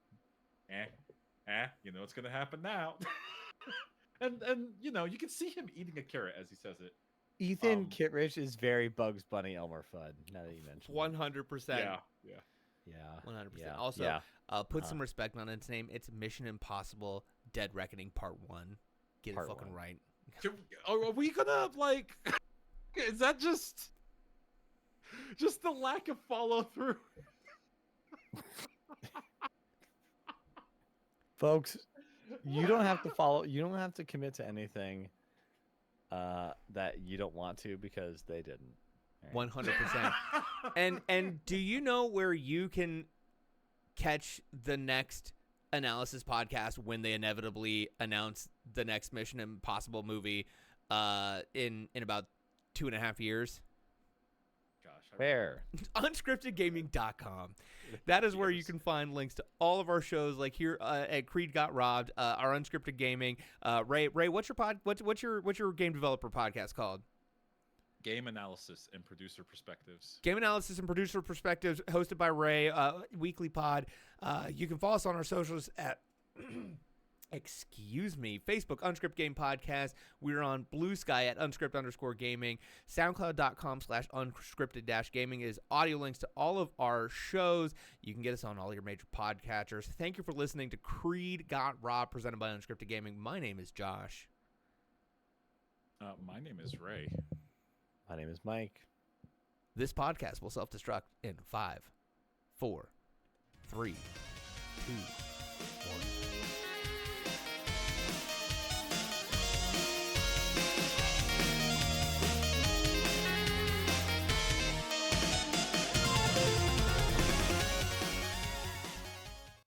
you know what's gonna happen now. and you know you can see him eating a carrot as he says it. Ethan Kittredge is very Bugs Bunny Elmer Fudd. Now that you mention 100%. Yeah. Yeah. 100%. Yeah. Also, yeah. put some respect on its name. It's Mission Impossible: Dead Reckoning Part 1. Get Part it fucking 1. right. Are we gonna like? Is that just the lack of follow through? Folks, you don't have to follow. You don't have to commit to anything that you don't want to because they didn't. All right? 100%. And do you know where you can catch the next analysis podcast when they inevitably announce the next Mission Impossible movie in about 2.5 years? Gosh, Where? Unscriptedgaming.com. That is where you can find links to all of our shows, like here at Creed Got Robbed, our Unscripted Gaming. Ray, what's your game developer podcast called? Game Analysis and Producer Perspectives. Game Analysis and Producer Perspectives, hosted by Ray, weekly pod. You can follow us on our socials at excuse me, Facebook, Unscript Game Podcast. We're on Blue Sky at unscript_gaming. SoundCloud.com/unscripted-gaming is audio links to all of our shows. You can get us on all your major podcatchers. Thank you for listening to Creed Got Robbed, presented by Unscripted Gaming. My name is Josh. My name is Ray. My name is Mike. This podcast will self-destruct in 5, 4, 3, 2,